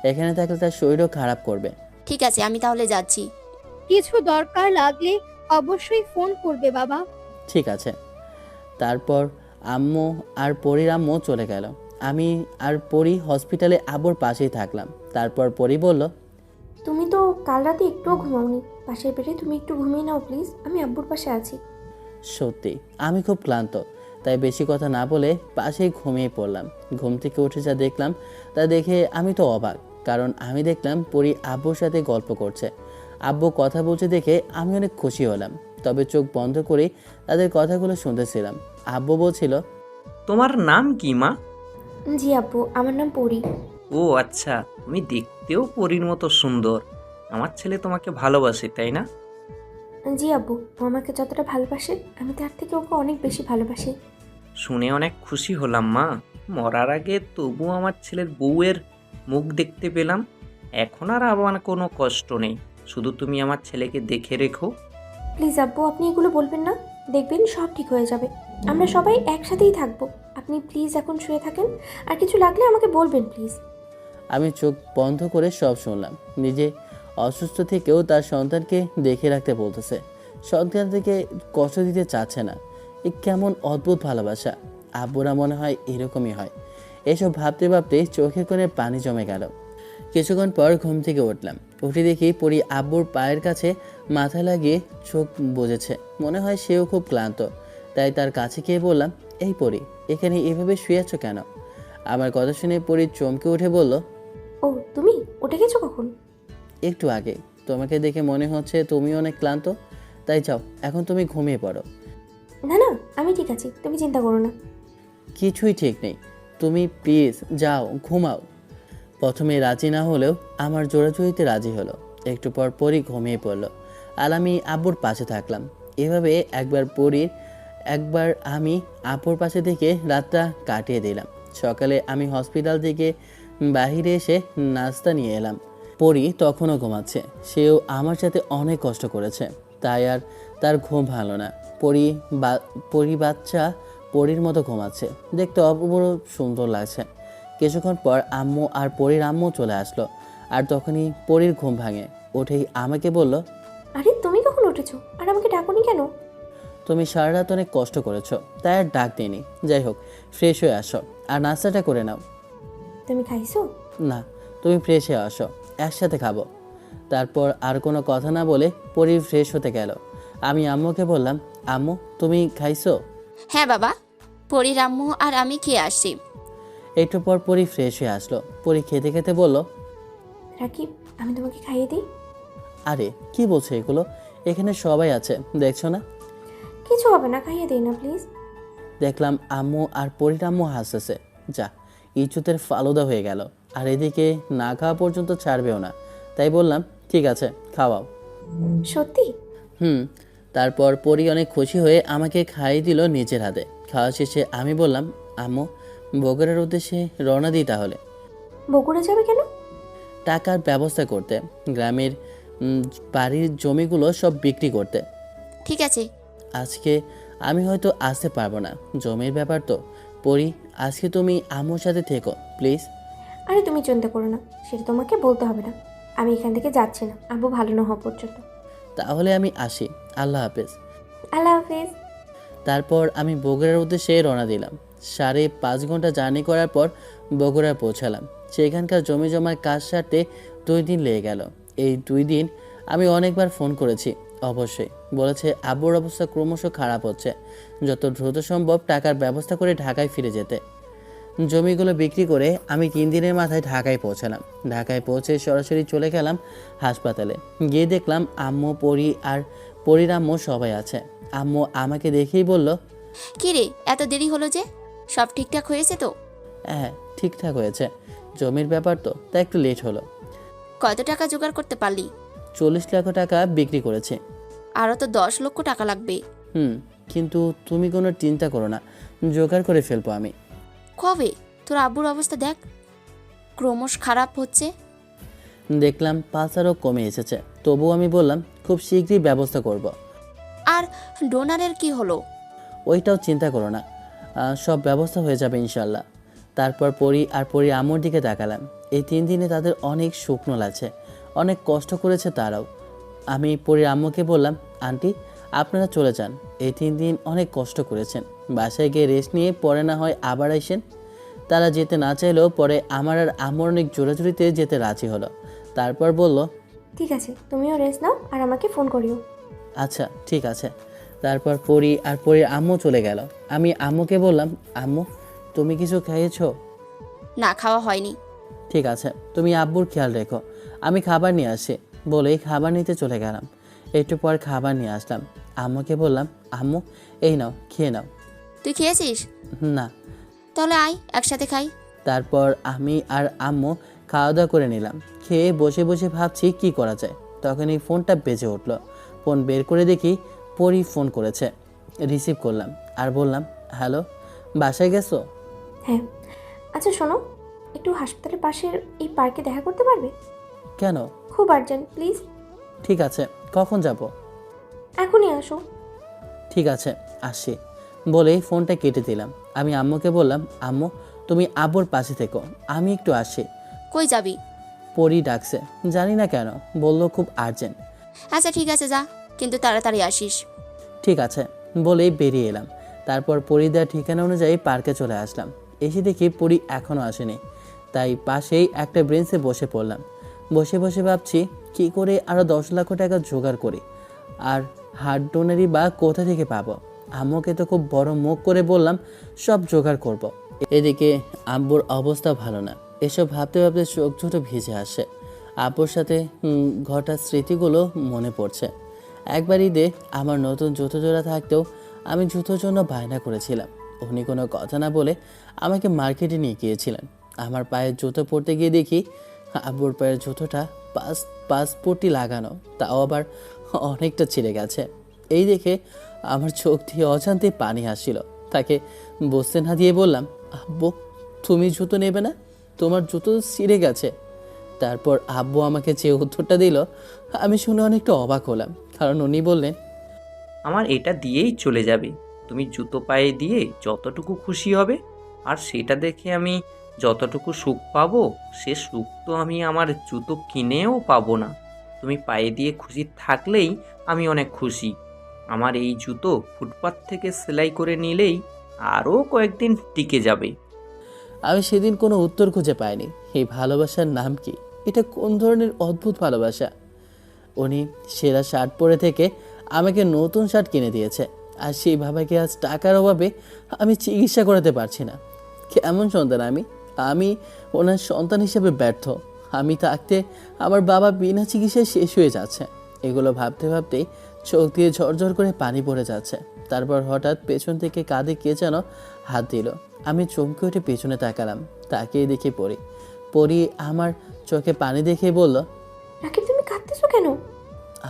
এখানে থাকলে তার শরীরও খারাপ করবে। ঠিক আছে, আমি তাহলে যাচ্ছি। কিছু দরকার লাগলে অবশ্যই ফোন করবে বাবা। ঠিক আছে। তারপর আম্মু আর পরির আম্মু চলে গেল। আমি আর পরি হসপিটালে আব্বুর পাশেই থাকলাম। তারপর পরি বলল, তুমি তো কাল রাতে একটুও ঘুমাওনি। পাশের বেডে তুমি একটু ঘুমিয়ে নাও প্লিজ, আমি আব্বুর পাশে আছি। সত্যি আমি খুব ক্লান্ত, তাই বেশি কথা না বলে পাশেই ঘুমিয়ে পড়লাম। ঘুম থেকে উঠে যা দেখলাম তা দেখে আমি তো অবাক। কারণ আমি দেখলাম পরি আব্বুর সাথে গল্প করছে। আব্বু কথা বলছে দেখে আমি অনেক খুশি হলাম। তবে চোখ বন্ধ করে তাদের কথাগুলো শুনতেছিলাম। আব্বু বলছিল, তোমার নাম কি মা? জি আব্বু, আমার নাম পরি। ও আচ্ছা, তুমি দেখতেও পরীর মতো সুন্দর। আমার ছেলে তোমাকে ভালোবাসে, তাই না? জি আব্বু, ও আমাকে যতটা ভালোবাসে আমি তার থেকে ওকে অনেক বেশি ভালোবাসি। শুনে অনেক খুশি হলাম মা। মরার আগে তবু আমার ছেলের বউয়ের মুখ দেখতে পেলাম। এখন আর আমার কোনো কষ্ট নেই। শুধু তুমি আমার ছেলেকে দেখে রেখো। প্লিজ আব্বু, আপনি এগুলো বলবেন না। দেখবেন সব ঠিক হয়ে যাবে। আমরা সবাই একসাথেই থাকবো। আপনি প্লিজ এখন শুয়ে থাকেন, আর কিছু লাগলে আমাকে বলবেন প্লিজ। আমি চোখ বন্ধ করে সব শুনলাম। নিজে অসুস্থ থেকেও তার সন্তানকে দেখে রাখতে বলতেছে। সন্তান থেকে কষ্ট দিতে চাচ্ছে না। এ কেমন অদ্ভুত ভালোবাসা। আব্বুরা মনে হয় এরকমই হয়। এসব ভাবতে ভাবতে চোখের কোণে পানি জমে গেল। কিছুক্ষণ পর ঘুম থেকে উঠলাম। উঠে দেখি পরি আব্বুর পায়ের কাছে মাথা লাগিয়ে চোখ বুজেছে। মনে হয় সেও খুব ক্লান্ত। তাই তার কাছে গিয়ে বললাম, এই পরি, এখানে এভাবে শুয়ে আছো কেন? আমার কথা শুনে পরি চমকে উঠে বলল, ও তুমি উঠে গেছো কখন? একটু আগে। তোমাকে দেখে মনে হচ্ছে তুমি অনেক ক্লান্ত, তাই যাও এখন তুমি ঘুমিয়ে পড়ো। না না, আমি ঠিক আছি, তুমি চিন্তা করো না। কিছুই ঠিক নেই, তুমি প্লিজ যাও ঘুমাও। প্রথমে রাজি না হলেও আমার জোরাজুরিতে রাজি হলো। একটু পর পরই ঘুমিয়ে পড়লো আর আমি আব্বুর পাশে থাকলাম। এভাবে একবার পরীর একবার আমি আব্বুর পাশে থেকে রাতটা কাটিয়ে দিলাম। সকালে আমি হসপিটাল থেকে বাইরে এসে নাস্তা নিয়ে এলাম। পরি তখনও ঘুমাচ্ছে। সেও আমার সাথে অনেক কষ্ট করেছে, তাই আর তার ঘুম ভালো না। পরি বাচ্চা পরির মতো ঘুমাচ্ছে, দেখতে অপূর্ব সুন্দর লাগছে। কিছুক্ষণ পর আম্মু আর পরির আম্মু চলে আসলো। আর তখনই পরির ঘুম ভাঙে। উঠেই আমাকে বলল, আরে তুমি কখন উঠেছো আর আমাকে ডাকোনি কেন? তুমি সারা রাত অনেক কষ্ট করেছো, তাই আর ডাক দিইনি। যাই হোক, ফ্রেশ হয়ে আসো আর নাস্তাটা করে নাও। তুমি খাইছো? না, তুমি ফ্রেশ হয়ে আসো, একসাথে খাবো। তারপর আর কোনো কথা না বলে পরি ফ্রেশ হতে গেল। আমি আম্মুকে বললাম, আম্মু তুমি খাইছো? হ্যাঁ বাবা, পরির আম্মু আর আমি খেয়ে আসছি। একটু পর পরি ফ্রেশ হয়ে আসলো। পরি খেতে খেতে বলল, রাকিব, আমি তোমাকে খাইয়ে দিই? আরে কি বলছো এগুলো? এখানে সবাই আছে, দেখছো না? কিছু হবে না, খাইয়ে দিই না প্লিজ। দেখলাম আম্মু আর পরির আম্মু হাসতেছে। যা, ইজ্জতের ফালুদা হয়ে গেল। আর এদিকে না খাওয়া পর্যন্ত ছাড়বেও না। তাই বললাম, ঠিক আছে খাওয়াও। সত্যি? তারপর পরি অনেক খুশি হয়ে আমাকে খাইয়ে দিল নিজের হাতে। খাওয়া শেষে আমি বললাম, আম্মু বগুড়ার উদ্দেশ্যে রওনা দিই তাহলে। বগুড়া যাবে কেন? টাকার ব্যবস্থা করতে, গ্রামের বাড়ির জমিগুলো সব বিক্রি করতে। ঠিক আছে। আজকে আমি হয়তো আসতে পারবো না, জমির ব্যাপার তো। পরি, আজকে তুমি আম্মুর সাথে থেকো প্লিজ। আরে তুমি চিন্তা করো না, সেটা তোমাকে বলতে হবে না। আমি এখান থেকে যাচ্ছি না আব্বু ভালো না হওয়া পর্যন্ত। তাহলে আমি আসি, আল্লাহ হাফেজ। আল্লাহ হাফেজ। তারপর আমি বগুড়ার উদ্দেশ্যে রওনা দিলাম। 5.5 ঘন্টা জার্নি করার পর বগুড়া পৌঁছালাম। সেখানকার জমি জমার কাজ সারতে 2 দিন লেগে গেল। এই 2 দিন আমি অনেকবার ফোন করেছি। অবশ্যই বলেছে আব্বুর অবস্থা ক্রমশ খারাপ হচ্ছে, যত দ্রুত সম্ভব টাকার ব্যবস্থা করে ঢাকায় ফিরে যেতে। জমিগুলো বিক্রি করে আমি 3 দিনের মাথায় ঢাকায় পৌঁছালাম। ঢাকায় পৌঁছে সরাসরি চলে গেলাম হাসপাতালে। গিয়ে দেখলাম আম্মু, পরি আর পরির আম্মু সবাই আছে। আম্মু আমাকে দেখেই বলল, কী রে, এত দেরি হলো যে? সব ঠিকঠাক হয়েছে তো? হ্যাঁ, ঠিকঠাক হয়েছে। জমির ব্যাপার তো, তাই একটু লেট হলো। কত টাকা জোগাড় করতে পারলি? 40 লাখ টাকা বিক্রি করেছে। আরও তো 10 লক্ষ টাকা লাগবে। কিন্তু তুমি কোনো চিন্তা করো না, জোগাড় করে ফেলবো আমি। কবে? তোর আব্বুর অবস্থা দেখ, ক্রমশ খারাপ হচ্ছে। দেখলাম পালসারও কমে এসেছে, তবুও আমি বললাম খুব শীঘ্রই ব্যবস্থা করব। আর ডোনারের কি হলো? ওইটাও চিন্তা করো না, সব ব্যবস্থা হয়ে যাবে ইনশাল্লাহ। তারপর পরি আম্মুর দিকে তাকালাম। এই 3 দিনে তাদের অনেক শুকনো লাগছে, অনেক কষ্ট করেছে তারাও। আমি পরির আম্মুকে বললাম, আন্টি আপনারা চলে যান, এই 3 দিন অনেক কষ্ট করেছেন, বাসায় গিয়ে রেস্ট নিয়ে পরে না হয় আবার আসেন। তারা যেতে না চাইলেও পরে আমার আর আম্মুর অনেক জোরাজুরিতে যেতে রাজি হলো। তারপর বলল, ঠিক আছে, তুমিও রেস্ট নাও আর আমাকে ফোন করিও। আচ্ছা ঠিক আছে। তারপর পরির আম্মু চলে গেল। আমি আম্মুকে বললাম, আম্মু তুমি কিছু খেয়েছো? না, খাওয়া হয়নি। ঠিক আছে, তুমি আব্বুর খেয়াল রেখো, আমি খাবার নিয়ে আসি। বলেই খাবার নিতে চলে গেলাম। একটু পর খাবার নিয়ে আসলাম। আম্মুকে বললাম, আম্মু এই নাও, খেয়ে নাও। তুই খেয়েছিস? না। তাহলে আয় একসাথে খাই। তারপর আমি আর আম্মু খাওয়া দাওয়া করে নিলাম। খেয়ে বসে বসে ভাবছি কি করা যায়। তখন এই ফোনটা বেজে উঠলো। ফোন বের করে দেখি পরি ফোন করেছে। রিসিভ করলাম আর বললাম, হ্যালো, বাসায় গেছো? হ্যাঁ। আচ্ছা শোনো, একটু হাসপাতালের পাশের এই পার্কে দেখা করতে পারবে? কেন? খুব আর্জেন্ট, প্লিজ। ঠিক আছে, কখন যাব? এখনই আসো। ঠিক আছে, আসি। বলেই ফোনটা কেটে দিলাম। আমি আম্মুকে বললাম, আম্মু তুমি আব্বুর পাশে থেকো, আমি একটু আসি। কই যাবি? পরি ডাকছে, জানি না কেন, বললো খুব আর্জেন্ট। আচ্ছা ঠিক আছে, যা, কিন্তু তাড়াতাড়ি আসিস। ঠিক আছে বলেই বেরিয়ে এলাম। তারপর পরি দেওয়ার ঠিকানা অনুযায়ী পার্কে চলে আসলাম। এসে দেখি পরি এখনও আসেনি, তাই পাশেই একটা বেঞ্চে বসে পড়লাম। বসে বসে ভাবছি কি করে আরও 10 লক্ষ টাকা জোগাড় করি, আর হার্ট ডোনারই বা কোথা থেকে পাবো। আম্মুকে তো খুব বড় মুখ করে বললাম সব জোগাড় করব। এদিকে আব্বুর অবস্থা ভালো না। এসব ভাবতে ভাবতে চোখ দুটো ভিজে আসে। আব্বুর সাথে ঘটা স্মৃতিগুলো মনে পড়ছে। একবার ঈদে আমার নতুন জুতো জোড়া থাকতেও আমি জুতোর জন্য বায়না করেছিলাম। উনি কোনো কথা না বলে আমাকে মার্কেটে নিয়ে গিয়েছিলেন। আমার পায়ের জুতো পরতে গিয়ে দেখি আব্বুর পায়ের জুতোটা পাসপোর্টই লাগানো, তাও আবার অনেকটা ছিঁড়ে গেছে। এই দেখে আমার চোখ দিয়ে অজান্তে পানি আসছিল। তাকে বসতে না দিয়ে বললাম, আব্বু তুমি জুতো নেবে না? তোমার জুতো ছিঁড়ে গেছে। তারপর আব্বু আমাকে যে উত্তরটা দিল আমি শুনে অনেকটা অবাক হলাম, কারণ উনি বললেন, আমার এটা দিয়েই চলে যাবে, তুমি জুতো পায়ে দিয়ে যতটুকু খুশি হবে, আর সেটা দেখে আমি যতটুকু সুখ পাবো সে সুখ তো আমি আমার জুতো কিনেও পাবো না। তুমি পায়ে দিয়ে খুশি থাকলেই আমি অনেক খুশি। আমার এই জুতো ফুটপাত থেকে সেলাই করে নিলেই আরও কয়েকদিন টিকে যাবে। আমি সেদিন কোনো উত্তর খুঁজে পাইনি। এই ভালোবাসার নাম কি? এটা কোন ধরনের অদ্ভুত ভালোবাসা? উনি সেরা শার্ট পরে থেকে আমাকে নতুন শার্ট কিনে দিয়েছে, আর সেই বাবাকে আজ টাকার অভাবে আমি চিকিৎসা করাতে পারছি না। কেমন সন্তান আমি ওনার সন্তান হিসেবে ব্যর্থ। আমি থাকতে আমার বাবা বিনা চিকিৎসায় শেষ হয়ে যাচ্ছে। এগুলো ভাবতে ভাবতেই চোখ দিয়ে ঝরঝর করে পানি পড়ে যাচ্ছে। তারপর হঠাৎ পেছন থেকে কাঁধে কে যেন হাত দিল। আমি চমকে উঠে পেছনে তাকালাম। তাকিয়ে দেখে পরি আমার চোখে পানি দেখে বলল, রাকিব তুমি কাঁদতেছো কেন?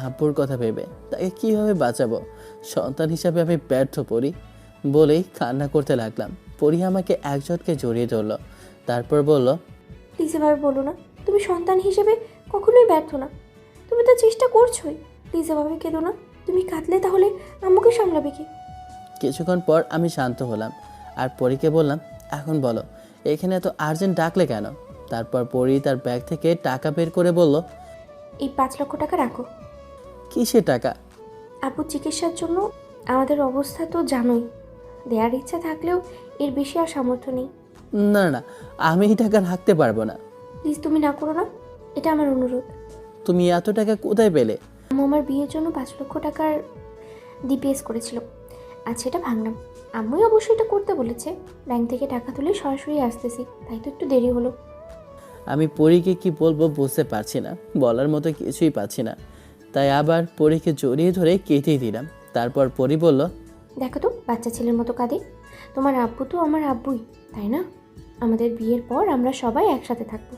আব্বুর কথা ভেবে। তাকে কীভাবে বাঁচাবো? সন্তান হিসাবে আমি ব্যর্থ পরি। বলেই কান্না করতে লাগলাম। পরি আমাকে এক ঝটকে জড়িয়ে ধরলো। তারপর বলল, প্লিজ এভাবে বলো না, তুমি সন্তান হিসেবে কখনোই ব্যর্থ না, তুমি তো চেষ্টা করছোই। প্লিজ এভাবে কেঁদো না, তুমি কাঁদলে তাহলে আম্মুকে সামলাবে কি? কিছুক্ষণ পর আমি শান্ত হলাম আর পরীকে বললাম, এখন বলো এখানে এত আর্জেন্ট ডাকলে কেন? তারপর পরি তার ব্যাগ থেকে টাকা বের করে বলল, এই 5 লক্ষ টাকা রাখো। কিসের টাকা? আব্বুর চিকিৎসার জন্য। আমাদের অবস্থা তো জানোই, দেওয়ার ইচ্ছা থাকলেও এর বেশি আর সামর্থ্য নেই। না না, আমি এই টাকা রাখতে পারবো না। প্লিজ তুমি না করো না, এটা আমার অনুরোধ। তুমি এত টাকা কোথায় পেলে? আম্মু আমার বিয়ের জন্য 5 লক্ষ টাকার ডিপিএস করেছিল, আর সেটা ভাঙলাম। আম্মুই অবশ্যই এটা করতে বলেছে। ব্যাংক থেকে টাকা তুলে সরাসরি আসতেছি, তাই তো একটু দেরি হলো। আমি পরীকে কি বলবো বুঝতে পারছি না, বলার মতো কিছুই পাচ্ছি না। তাই আবার পরীকে জড়িয়ে ধরে কেটেই দিলাম। তারপর পরি বলল, দেখো তো বাচ্চা ছেলের মতো কাঁদে? তোমার আব্বু তো আমার আব্বুই, তাই না? আমাদের বিয়ের পর আমরা সবাই একসাথে থাকবো,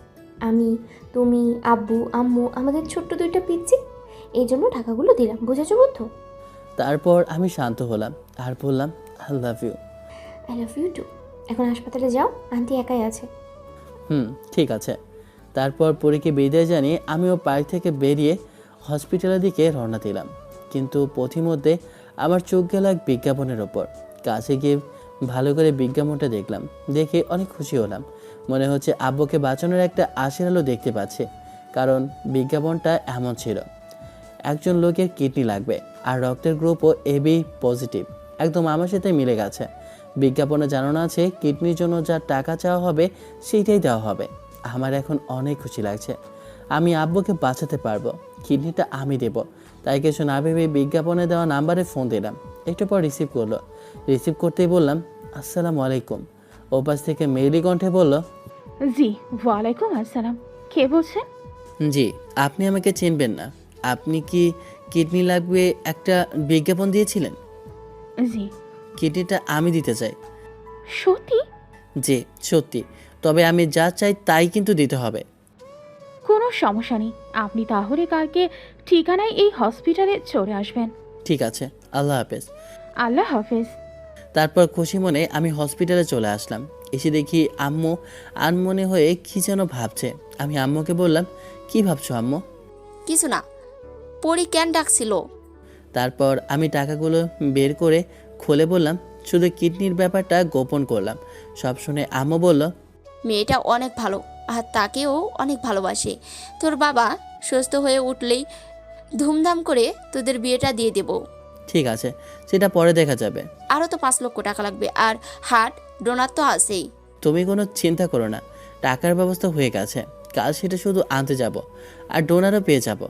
আমি, তুমি, আব্বু, আম্মু, আমাদের ছোট্ট দুইটা পিচ্চি। এই জন্য টাকাগুলো দিলাম, বুঝেছো বুদ্ধ? তারপর আমি শান্ত হলাম আর বললাম, I love you. I love you too. এখন হাসপাতালে যাও, আন্টি একাই আছে। ঠিক আছে। তারপর পরীকে বিদায় জানিয়ে আমিও পার্ক থেকে বেরিয়ে হসপিটালের দিকে রওনা দিলাম। কিন্তু পথিমধ্যে আমার চোখ গেল এক বিজ্ঞাপনের ওপর। কাছে গিয়ে ভালো করে বিজ্ঞাপনটা দেখলাম, দেখে অনেক খুশি হলাম। মনে হচ্ছে আব্বুকে বাঁচানোর একটা আশার আলো দেখতে পাচ্ছে। কারণ বিজ্ঞাপনটা এমন ছিল, একজন লোকের কিডনি লাগবে আর রক্তের গ্রুপও এবি পজিটিভ, একদম আমার সাথে মিলে গেছে। বিজ্ঞাপনে জানানো আছে কিডনির জন্য যা টাকা চাওয়া হবে সেইটাই দেওয়া হবে। আমার এখন অনেক খুশি লাগছে, আমি আব্বুকে বাঁচাতে পারবো, কিডনিটা আমি দেব। তাই কিছু না ভেবে বিজ্ঞাপনে দেওয়া নাম্বারে ফোন দিলাম। একটু পর রিসিভ করলো। রিসিভ করতেই বললাম, আসসালামু আলাইকুম। ওপাশ থেকে মেইলি কণ্ঠে বলল, জি ওয়ালাইকুম আসসালাম, কে বলছেন? জি, আপনি আমাকে চিনবেন না। আপনি কি কিডনি লাগবে একটা বিজ্ঞাপন দিয়েছিলেন? জি। কিডনিটা আমি দিতে চাই। সত্যি? জি সত্যি, তবে আমি যা চাই তাই কিন্তু দিতে হবে। কোনো সমস্যা নেই, আপনি তাহলে কালকে ঠিকানায় এই হসপিটালে চলে আসবেন। ঠিক আছে, আল্লাহ হাফেজ। আল্লাহ হাফেজ। তারপর খুশি মনে আমি হসপিটালে চলে আসলাম। এসে দেখি আম্মু আনমনে হয়ে কী যেন ভাবছে। আমি আম্মুকে বললাম, কি ভাবছো আম্মু? কিছু না, পরি কেন ডাকছিল? তারপর আমি টাকাগুলো বের করে খুলে বললাম, শুধু কিডনির ব্যাপারটা গোপন করলাম। সব শুনে আম্মু বলল, মেয়েটা অনেক ভালো আর তাকেও অনেক ভালোবাসে। তোর বাবা সুস্থ হয়ে উঠলেই ধুমধাম করে তোদের বিয়েটা দিয়ে দেব। ঠিক আছে, সেটা পরে দেখা যাবে। আরও তো 5 লক্ষ টাকা লাগবে, আর হার্ট ডোনার তো আছেই। তুমি কোনো চিন্তা করো না, টাকার ব্যবস্থা হয়ে গেছে। কাল সেটা শুধু আনতে যাব আর ডোনারও পেয়ে যাব।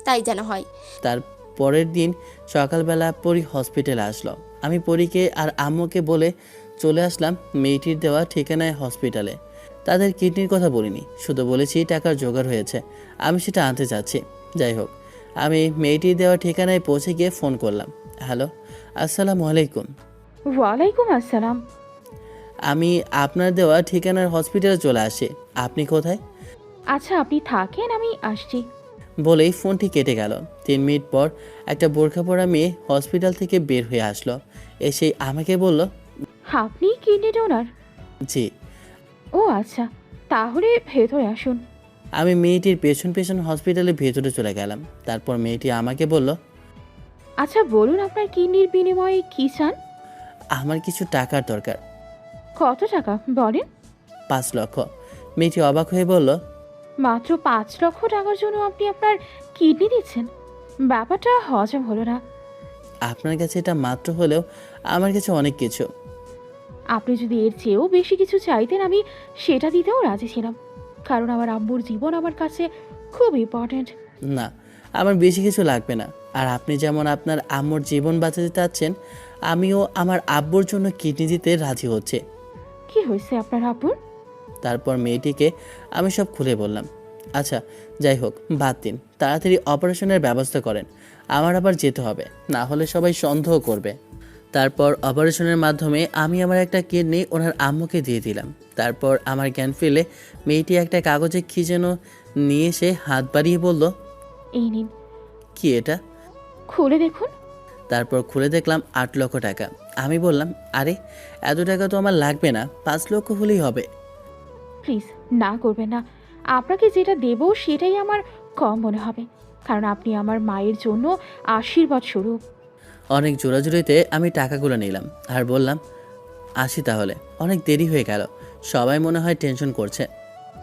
তাই যেন হয়। তার পরের দিন সকালবেলা পরি হসপিটালে আসলো। আমি পরীকে আর আম্মুকে বলে চলে আসলাম মেয়েটির দেওয়া ঠিকানায় হসপিটালে। তাদের কিডনির কথা বলিনি, শুধু বলেছি টাকার জোগাড় হয়েছে, আমি সেটা আনতে চাচ্ছি। যাই হোক, আমি মেয়েটির দেওয়া ঠিকানায় পৌঁছে গিয়ে ফোন করলাম। হ্যালো, আসসালামু আলাইকুম। ওয়ালাইকুম আসসালাম। আমি আপনার দেওয়া ঠিকানার হসপিটালে চলে আসি, আপনি কোথায়? আচ্ছা আপনি থাকেন, আমি আসছি। বলেই ফোনটি কেটে গেল। 3 মিনিট পর একটা বোরখা পরা মেয়ে হসপিটাল থেকে বের হয়ে আসলো। এসে আমাকে বলল, আপনি কিডনি ডোনার? জি। ও আচ্ছা, তাহলে ভেতরে আসুন। আমি মেয়েটির পেছন পেছন হসপিটালের ভেতরে চলে গেলাম। তারপর মেয়েটি আমাকে বলল, আচ্ছা বলুন আপনার কিডনির বিনিময়ে কি চান? আমার কিছু টাকার দরকার। কত টাকা বলেন? 5 লক্ষ। মেয়েটি অবাক হয়ে বলল, মাত্র 5 লক্ষ টাকার জন্য আপনি আপনার কিডনি দিচ্ছেন? ব্যাপারটা হজম হলো না। আপনার কাছে এটা মাত্র হলেও আমার কাছে অনেক কিছু। আপনি যদি এর চেয়েও বেশি কিছু চাইতেন আমি সেটা দিতেও রাজি ছিলাম, কারণ আমার আম্মুর জীবন আমার কাছে খুব ইম্পর্ট্যান্ট। না, আমার বেশি কিছু লাগবে না। আর আপনি যেমন আপনার আম্মুর জীবন বাঁচাতে চাচ্ছেন, আমিও আমার আব্বুর জন্য কিডনি দিতে রাজি হচ্ছে। কি হয়েছে আপনার আব্বুর? তারপর মেয়েটিকে আমি সব খুলে বললাম। আচ্ছা যাই হোক, বাদ দিন, তাড়াতাড়ি অপারেশনের ব্যবস্থা করেন, আমার আবার যেতে হবে, না হলে সবাই সন্দেহ করবে। তারপর অপারেশনের মাধ্যমে আমি আমার একটা কিডনি ওনার আম্মুকে দিয়ে দিলাম। তারপর আমার জ্ঞান ফিরলে মেয়েটি একটা কাগজে কী যেন নিয়ে এসে হাত বাড়িয়ে বলল, এই নিন। কি এটা? খুলে দেখুন। তারপর খুলে দেখলাম 8 লক্ষ টাকা। আমি বললাম, আরে এত টাকা তো আমার লাগবে না, 5 লক্ষ হলেই হবে। প্লিজ না করবেন না, আপনাকে যেটা দেব সেটাই আমার কম মনে হবে, কারণ আপনি আমার মায়ের জন্য আশীর্বাদ স্বরূপ। অনেক জোরাজুরিতে আমি টাকাগুলো নিলাম আর বললাম, আসি তাহলে, অনেক দেরি হয়ে গেল, সবাই মনে হয় টেনশন করছে।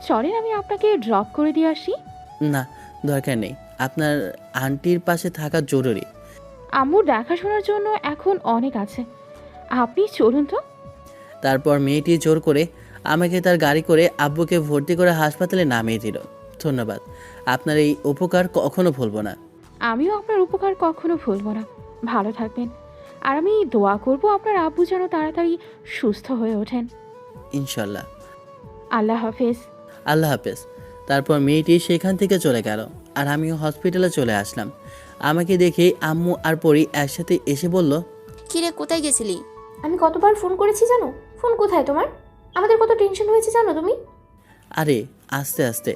চলেন আমি আপনাকে ড্রপ করে দিয়ে আসি। না, দরকার নেই, আপনার আন্টির পাশে থাকা জরুরি। আম্মুর দেখাশোনার জন্য এখন অনেক আছে, আপনি চলুন তো। তারপর মেয়েটি জোর করে আমাকে তার গাড়ি করে আব্বুকে ভর্তি করে হাসপাতালে নামিয়ে দিল। ধন্যবাদ, আপনার এই উপকার কখনো ভুলবো না। আমিও আপনার উপকার কখনো ভুলবো না। ভালো থাকবেন, আর আমি দোয়া করব আপনার আব্বু যেন তাড়াতাড়ি সুস্থ হয়ে ওঠেন। ইনশাল্লাহ। আল্লাহ হাফেজ। আল্লাহ হাফেজ। তারপর মেয়েটি সেখান থেকে চলে গেল আর আমিও হসপিটালে চলে আসলাম। আমাকে দেখে আম্মু আর পরি একসাথে এসে বলল, কিরে, কোথায় গেছিলি? আমি কতবার ফোন করেছি জানো? ফোন কোথায় তোমার? আমাদের কত টেনশন হয়েছে জানো তুমি? আরে আস্তে আস্তে,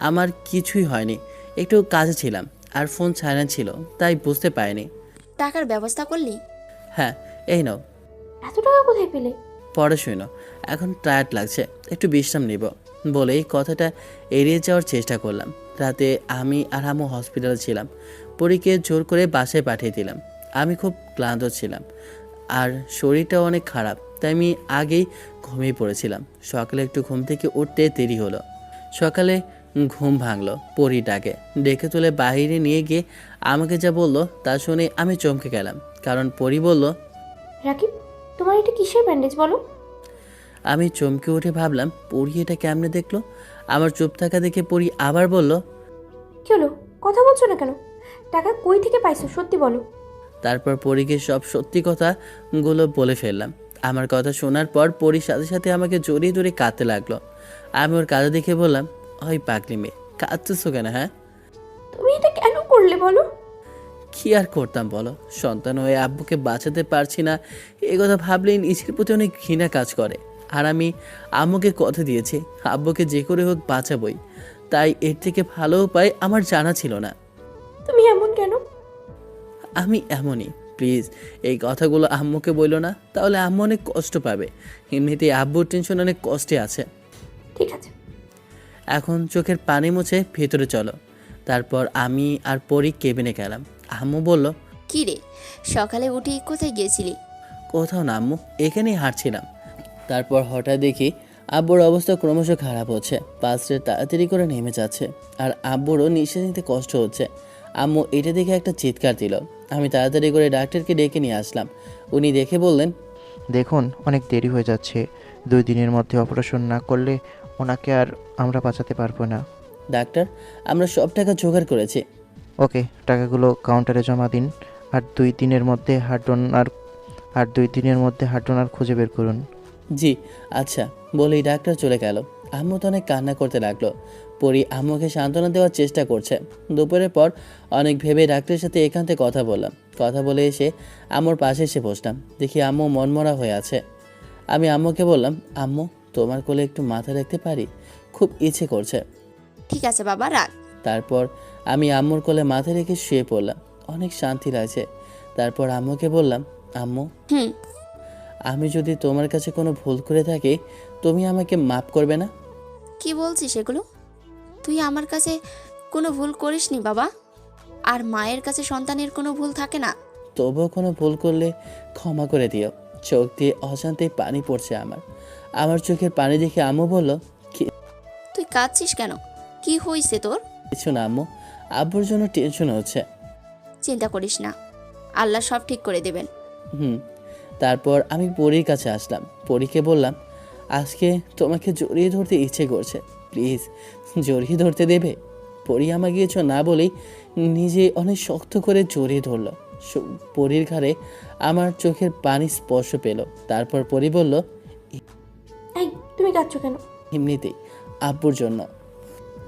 আমার কিছুই হয়নি, একটু কাজে ছিলাম আর ফোন সাইলেন্ট ছিল তাই বুঝতে পারিনি। টাকার ব্যবস্থা করলি? হ্যাঁ, এই নাও। এত টাকা কোথায় পেলে? পরে শুনো, এখন টায়ার্ড লাগছে, একটু বিশ্রাম নিব বলেই কথাটা এড়িয়ে যাওয়ার চেষ্টা করলাম। রাতে আমি আর আম্মু হসপিটালে ছিলাম। পরীকে জোর করে বাসায় পাঠিয়ে দিলাম। আমি খুব ক্লান্ত ছিলাম আর শরীরটাও অনেক খারাপ, তাই আমি আগেই ঘুমিয়ে পড়েছিলাম। সকালে একটু ঘুম থেকে উঠতে দেরি হলো। সকালে ঘুম ভাঙলো পরি ডাকে, ডেকে তুলে বাইরে নিয়ে গিয়ে আমাকে যা বললো তা শুনে আমি চমকে গেলাম, কারণ পরি বলল, রাকিব, তোমার এটা কিসের ব্যান্ডেজ বলো? আমি চমকে উঠে ভাবলাম পরি এটা কেমনে দেখলো। আমার চুপ থাকা দেখে পরি আবার বলল, কি হলো? কথা বলছো না কেন? টাকা কই থেকে পাইছো সত্যি বলো। তারপর পরীকে সব সত্যি কথাগুলো বলে ফেললাম। আমার কথা শোনার পর পরীর সাথে সাথে আমাকে জড়িয়ে ধরে কাঁদতে লাগলো। আমি ওর কাঁদা দেখে বললাম, ওই পাগলি মেয়ে, কাঁদতেছো কেন? হ্যাঁ, তুমি এটা কেন করলে বলো? কি আর করতাম বলো, সন্তান হয়ে আব্বুকে বাঁচাতে পারছি না, এ কথা ভাবলেই নিজের প্রতি অনেক ঘৃণা কাজ করে। আর আমি আম্মুকে কথা দিয়েছি আব্বুকে যে করে হোক বাঁচাবই, তাই এর থেকে ভালো উপায় আমার জানা ছিল না। তুমি এমন কেন? আমি এমনই, প্লিজ এই কথাগুলো আম্মুকে বললো না, তাহলে আম্মু অনেক কষ্ট পাবে। এমনিতেই আব্বুর টেনশন অনেক কষ্টে আছে। ঠিক আছে। এখন চোখের পানি মুছে ভেতরে চলো। তারপর আমি আর পরি কেবিনে গেলাম। আম্মু বলল, কি রে, সকালে উঠে কোথায় গিয়েছিলি? কোথাও না আম্মু, এখানেই হাঁটছিলাম। তারপর হঠাৎ দেখি আব্বুর অবস্থা ক্রমশ খারাপ হচ্ছে, পাঁচটা তাড়াতাড়ি করে নেমে যাচ্ছে আর আব্বুরও নিঃশ্বাস নিতে কষ্ট হচ্ছে। আম্মু এটা দেখে একটা চিৎকার দিল। আমি তাড়াতাড়ি করে ডাক্তারকে ডেকে নিয়ে আসলাম। উনি দেখে বললেন, দেখুন অনেক দেরি হয়ে যাচ্ছে, 2 দিনের মধ্যে অপারেশন না করলে ওনাকে আর আমরা বাঁচাতে পারবো না। ডাক্তার, আমরা সব টাকা জোগাড় করেছি। ওকে, টাকাগুলো কাউন্টারে জমা দিন আর 2 দিনের মধ্যে হার্ট ডোনার খুঁজে বের করুন। জি আচ্ছা বলেই ডাক্তার চলে গেল। আম্মু তো অনেক কান্না করতে লাগলো। পরি আম্মুকে সান্ত্বনা দেওয়ার চেষ্টা করছে। দুপুরের পর অনেক ভেবে ডাক্তারের সাথে একান্তে কথা বললাম। কথা বলে এসে আম্মুর পাশে এসে বসলাম। দেখি আম্মু মনমরা হয়ে আছে। আমি আম্মুকে বললাম, আম্মু তোমার কোলে একটু মাথা রাখতে পারি? খুব ইচ্ছে করছে। ঠিক আছে বাবা, রাখ। তারপর আমি আম্মুর কোলে মাথা রেখে শুয়ে পড়লাম। অনেক শান্তি লাগছে। তারপর আম্মুকে বললাম, আম্মু হুম। আমি যদি তোমার কাছে কোনো ভুল করে থাকি তুমি আমাকে মাফ করবে না? কি বলছিস এগুলো? তুই আমার কাছে কোনো ভুল করিসনি বাবা। আর মায়ের কাছে সন্তানের কোনো ভুল থাকে না। তবুও কোনো ভুল করলে ক্ষমা করে দিও। চোখ দিয়ে অজান্তে পানি পড়ছে আমার চোখের পানি দেখে আম্মু বলল, তুই কাঁদছিস কেন? কি হয়েছে তোর? কিছু না আম্মু, আব্বুর জন্য টেনশন হচ্ছে। চিন্তা করিস না, আল্লাহ সব ঠিক করে দেবেন। তারপর আমি পরীর কাছে আসলাম। পরীকে বললাম, আজকে তোমাকে জড়িয়ে ধরতে ইচ্ছে করছে, প্লিজ জড়িয়ে ধরতে দেবে? পরী আমাকে কিছু না বলেই নিজে অনেক শক্ত করে জড়িয়ে ধরলো। পরীর ঘাড়ে আমার চোখের পানি স্পর্শ পেল। তারপর পরী বলল, এই তুমি কাঁদছো কেন? এমনিতেই আব্বুর জন্য।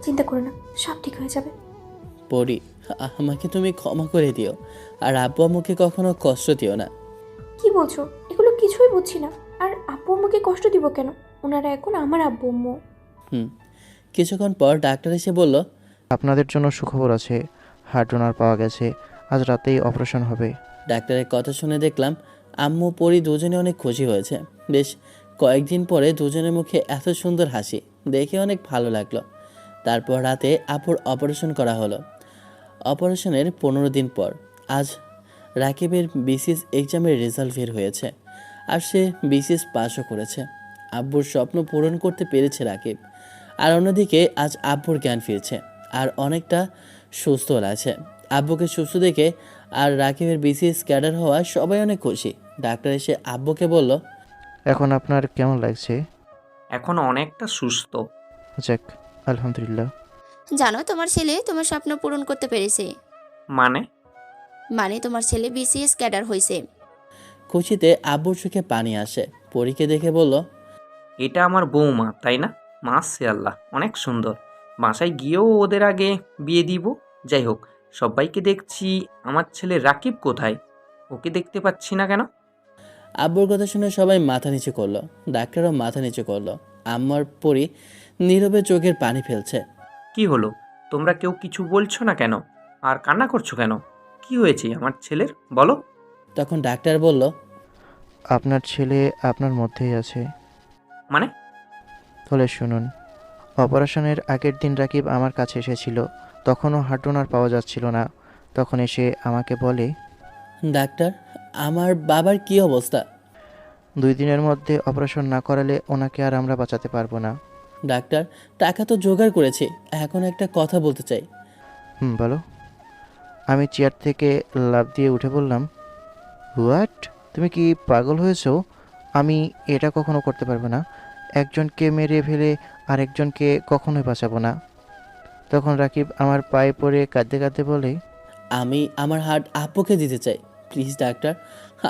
চিন্তা করো না, সব ঠিক হয়ে যাবে। পরী, আমাকে তুমি ক্ষমা করে দিও আর আব্বু আম্মুকে কখনো কষ্ট দিও না। কি বলছো? এগুলো কিছুই বুঝছি না। আর আব্বু আম্মুকে কষ্ট দিব কেন? ওনারা এখন আমার আব্বু আম্মু। কিছুক্ষণ পর ডাক্তার এসে বলল, আপনাদের জন্য সুখবর আছে, হার্ট ডোনার পাওয়া গেছে, আজ রাতেই অপারেশন হবে। ডাক্তারের কথা শুনে দেখলাম আম্মু পরি দুজনে অনেক খুশি হয়েছে। বেশ কয়েকদিন পরে দুজনের মুখে এত সুন্দর হাসি দেখে অনেক ভালো লাগলো। তারপর রাতে আপুর অপারেশন করা হলো। অপারেশনের 15 দিন পর আজ রাকিবের বিসিএস এক্সামের রেজাল্ট বের হয়েছে আর সে বিসিএস পাসও করেছে। আব্বুর স্বপ্ন পূরণ করতে পেরেছে রাকিব। আর অন্যদিকে আজ আব্বুর জ্ঞান ফিরছে আর অনেকটা সুস্থ লাগছে। আব্বুকে সুস্থ দেখে আর রাকিবের বিসিএস ক্যাডার হওয়া সবাই অনেক খুশি। ডাক্তার এসে আব্বুকে বলল, এখন আপনার কেমন লাগছে? এখন অনেকটা সুস্থ। যাক, আলহামদুলিল্লাহ। জানো, তোমার ছেলে তোমার স্বপ্ন পূরণ করতে পেরেছে। মানে তোমার ছেলে বিসিএস ক্যাডার হয়েছে। খুশিতে আব্বুর চোখে পানি আসে। পরীকে দেখে বলল, এটা আমার বৌমা তাই না? মাশাআল্লাহ, অনেক সুন্দর। বাসায় গিয়েও ওদের আগে বিয়ে দিব। যাই হোক, সবাইকে দেখছি, আমার ছেলে রাকিব কোথায়? ওকে দেখতে পাচ্ছি না কেন? আব্বুর কথা শুনে সবাই মাথা নিচু করলো, ডাক্তারও মাথা নিচু করলো। আম্মার পরি নীরবে চোখের পানি ফেলছে। কি হলো, তোমরা কেউ কিছু বলছো না কেন? আর কান্না করছো কেন? কি হয়েছে আমার ছেলের, বলো। তখন ডাক্তার বলল, আপনার ছেলে আপনার মধ্যেই আছে। মানে? তাহলে শুনুন, অপারেশনের আগের দিন রাকিব আমার কাছে এসেছিল। তখনও হার্ট ডোনার পাওয়া যাচ্ছিল না। তখন এসে আমাকে বলে, ডাক্তার আমার বাবার কি অবস্থা? 2 দিনের মধ্যে অপারেশন না করালে ওনাকে আর আমরা বাঁচাতে পারবো না। ডাক্তার টাকা তো জোগাড় করেছি, এখন একটা কথা বলতে চাই। বলো। আমি চেয়ার থেকে লাফ দিয়ে উঠে বললাম, হোয়াট? তুমি কি পাগল হয়েছো? আমি এটা কখনো করতে পারবো না। একজনকে মেরে ফেলে আরেকজনকে কখনোই বাঁচাবো না। তখন রাকিব আমার পায়ে পড়ে কাঁদতে কাঁদতে বলে, আমি আমার হার্ট আব্বুকে দিতে চাই, প্লিজ ডাক্তার।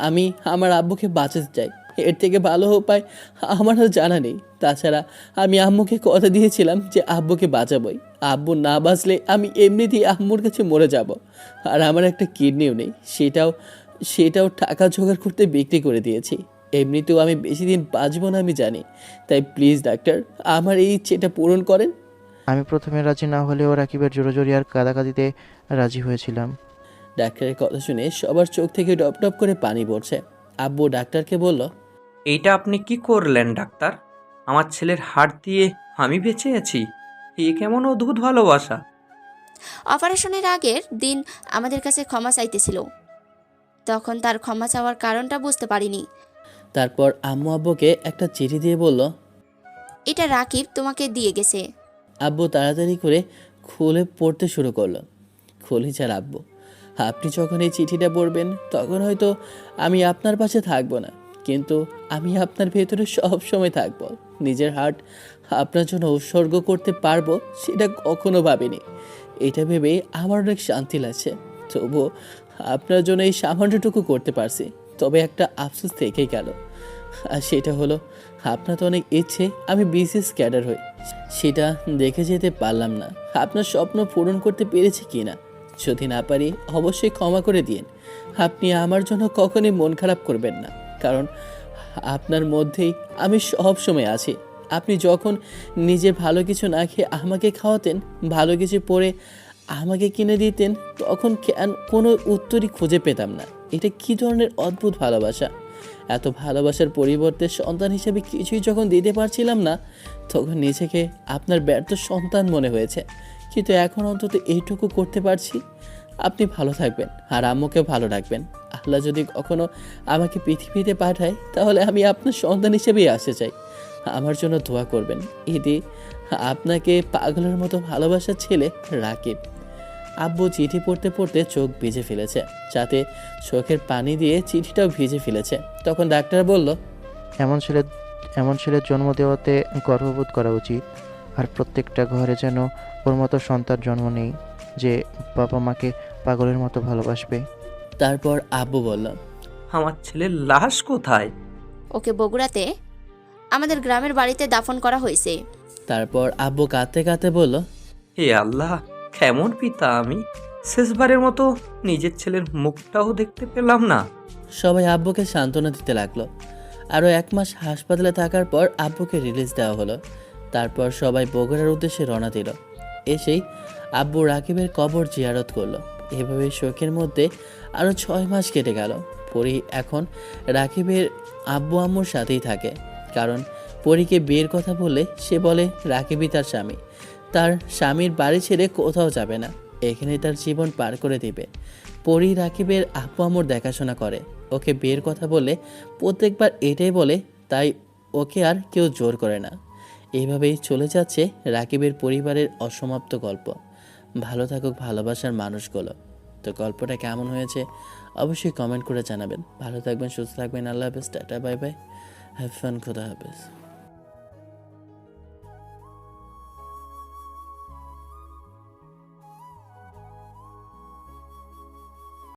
আমি আমার আব্বুকে বাঁচাতে চাই, এর থেকে ভালো উপায় আমার আর জানা নেই। তাছাড়া আমি আম্মুকে কথা দিয়েছিলাম যে আব্বুকে বাঁচাবই। আব্বু না বাঁচলে আমি এমনিতেই আম্মুর কাছে মরে যাব। আর আমার একটা কিডনিও নেই, সেটাও টাকা জোগাড় করতে বিক্রি করে দিয়েছি। এমনিতেও আমি বেশি দিন বাঁচবো না আমি জানি। তাই প্লিজ ডাক্তার আমার এই ইচ্ছেটা পূরণ করেন। আমি প্রথমে রাজি না হলেও রাকিবের জোরাজোরি আর কাঁদাকাঁদিতে রাজি হয়েছিলাম। ডাক্তারের কথা শুনে সবার চোখ থেকে টপ টপ করে পানি পড়ছে। আব্বু ডাক্তারকে বলল, এইটা আপনি কি করলেন ডাক্তার? আমার ছেলের হাড় দিয়ে আমি বেঁচে আছি, এ কেমন অদ্ভুত ভালোবাসা। অপারেশনের আগের দিন আমাদের কাছে ক্ষমা চাইতেছিল, তখন তার ক্ষমা চাওয়ার কারণটা বুঝতে পারিনি। তারপর আম্মু আব্বুকে একটা চিঠি দিয়ে বলল, এটা রাকিব তোমাকে দিয়ে গেছে। আব্বু তাড়াতাড়ি করে খুলে পড়তে শুরু করলো। খলিজার আব্বু, আপনি যখন এই চিঠিটা পড়বেন তখন হয়তো আমি আপনার পাশে থাকবো না, কিন্তু আমি আপনার ভেতরে সব সময় থাকবো। নিজের হার্ট আপনার জন্য উৎসর্গ করতে পারবো সেটা কখনো ভাবিনি। এটা ভেবে আমার অনেক শান্তি লাগছে। তবুও আপনার জন্য এই সামান্যটুকু করতে পারছি। তবে একটা আফসোস থেকেই গেল, আর সেটা হলো আপনার তো অনেক ইচ্ছে আমি বিসিএস ক্যাডার হই, সেটা দেখে যেতে পারলাম না। আপনার স্বপ্ন পূরণ করতে পেরেছি কি না, যদি না পারি অবশ্যই ক্ষমা করে দিন। আপনি আমার জন্য কখনোই মন খারাপ করবেন না, কারণ আপনার মধ্যেই আমি সব সময় আছি। আপনি যখন নিজে ভালো কিছু না খেয়ে আমাকে খাওয়াতেন, ভালো কিছু পরে আমাকে কিনে দিতেন, তখন কেন কোনো উত্তরই খুঁজে পেতাম না। এটা কী ধরনের অদ্ভুত ভালোবাসা! এত ভালোবাসার পরিবর্তে সন্তান হিসেবে কিছুই যখন দিতে পারছিলাম না, তখন নিজেকে আপনার ব্যর্থ সন্তান মনে হয়েছে। কিন্তু এখন অন্তত এইটুকু করতে পারছি। আপনি ভালো থাকবেন আর আম্মুকে ভালো রাখবেন। আল্লাহ যদি কখনো আমাকে পৃথিবীতে পাঠায় তাহলে আমি আপনার সন্তান হিসেবেই আসতে চাই। আমার জন্য দোয়া করবেন। ঈদে আপনাকে পাগলের মতো ভালোবাসার ছেলে রাকিব। আব্বু চিঠি পড়তে পড়তে চোখ ভিজে ফেলেছে, যাতে চোখের পানি দিয়ে চিঠিটাও ভিজে ফেলেছে। তখন ডাক্তার বলল, এমন ছেলের জন্ম দেওয়াতে গর্ববোধ করা উচিত। আর প্রত্যেকটা ঘরে যেন ওর মতো সন্তান জন্ম নেই যে বাবা মাকে পাগলের মতো ভালোবাসবে। তারপর আব্বু বলল, আমার ছেলের লাশ কোথায়? ওকে বগুড়াতে আমাদের গ্রামের বাড়িতে দাফন করা হয়েছে। তারপর আব্বু কাঁদতে কাঁদতে বলল, হে আল্লাহ, কেমন পিতা আমি! শেষবারের মতো নিজের ছেলের মুখটাও দেখতে পেলাম না। সবাই আব্বুকে সান্ত্বনা দিতে লাগলো। আরও 1 মাস হাসপাতালে থাকার পর আব্বুকে রিলিজ দেওয়া হলো। তারপর সবাই বগুড়ার উদ্দেশ্যে রওনা দিল। এসেই আব্বু রাকিবের কবর জিয়ারত করলো। এভাবে শোকের মধ্যে আরও 6 মাস কেটে গেল। পরি এখন রাকিবের আব্বু আম্মুর সাথেই থাকে, কারণ পরীকে বিয়ের কথা বললে সে বলে রাকিবই তার স্বামী। তার স্বামীর বাড়ি ছেড়ে কোথাও যাবে না, এখানে তার জীবন পার করে দিবে। পরি রাকিবের আব্বু আম্মুর দেখাশোনা করে। ওকে বিয়ের কথা বললে প্রত্যেকবার এটাই বলে, তাই ওকে আর কেউ জোর করে না। এইভাবেই চলে যাচ্ছে রাকিবের পরিবারের অসমাপ্ত গল্প। ভালো থাকুক ভালোবাসার মানুষগুলো। তো গল্পটা কেমন হয়েছে অবশ্যই কমেন্ট করে জানাবেন। ভালো থাকবেন, সুস্থ থাকবেন। আল্লাহ হাফেজ, tata, bye bye, have fun, খোদা হাফেজ।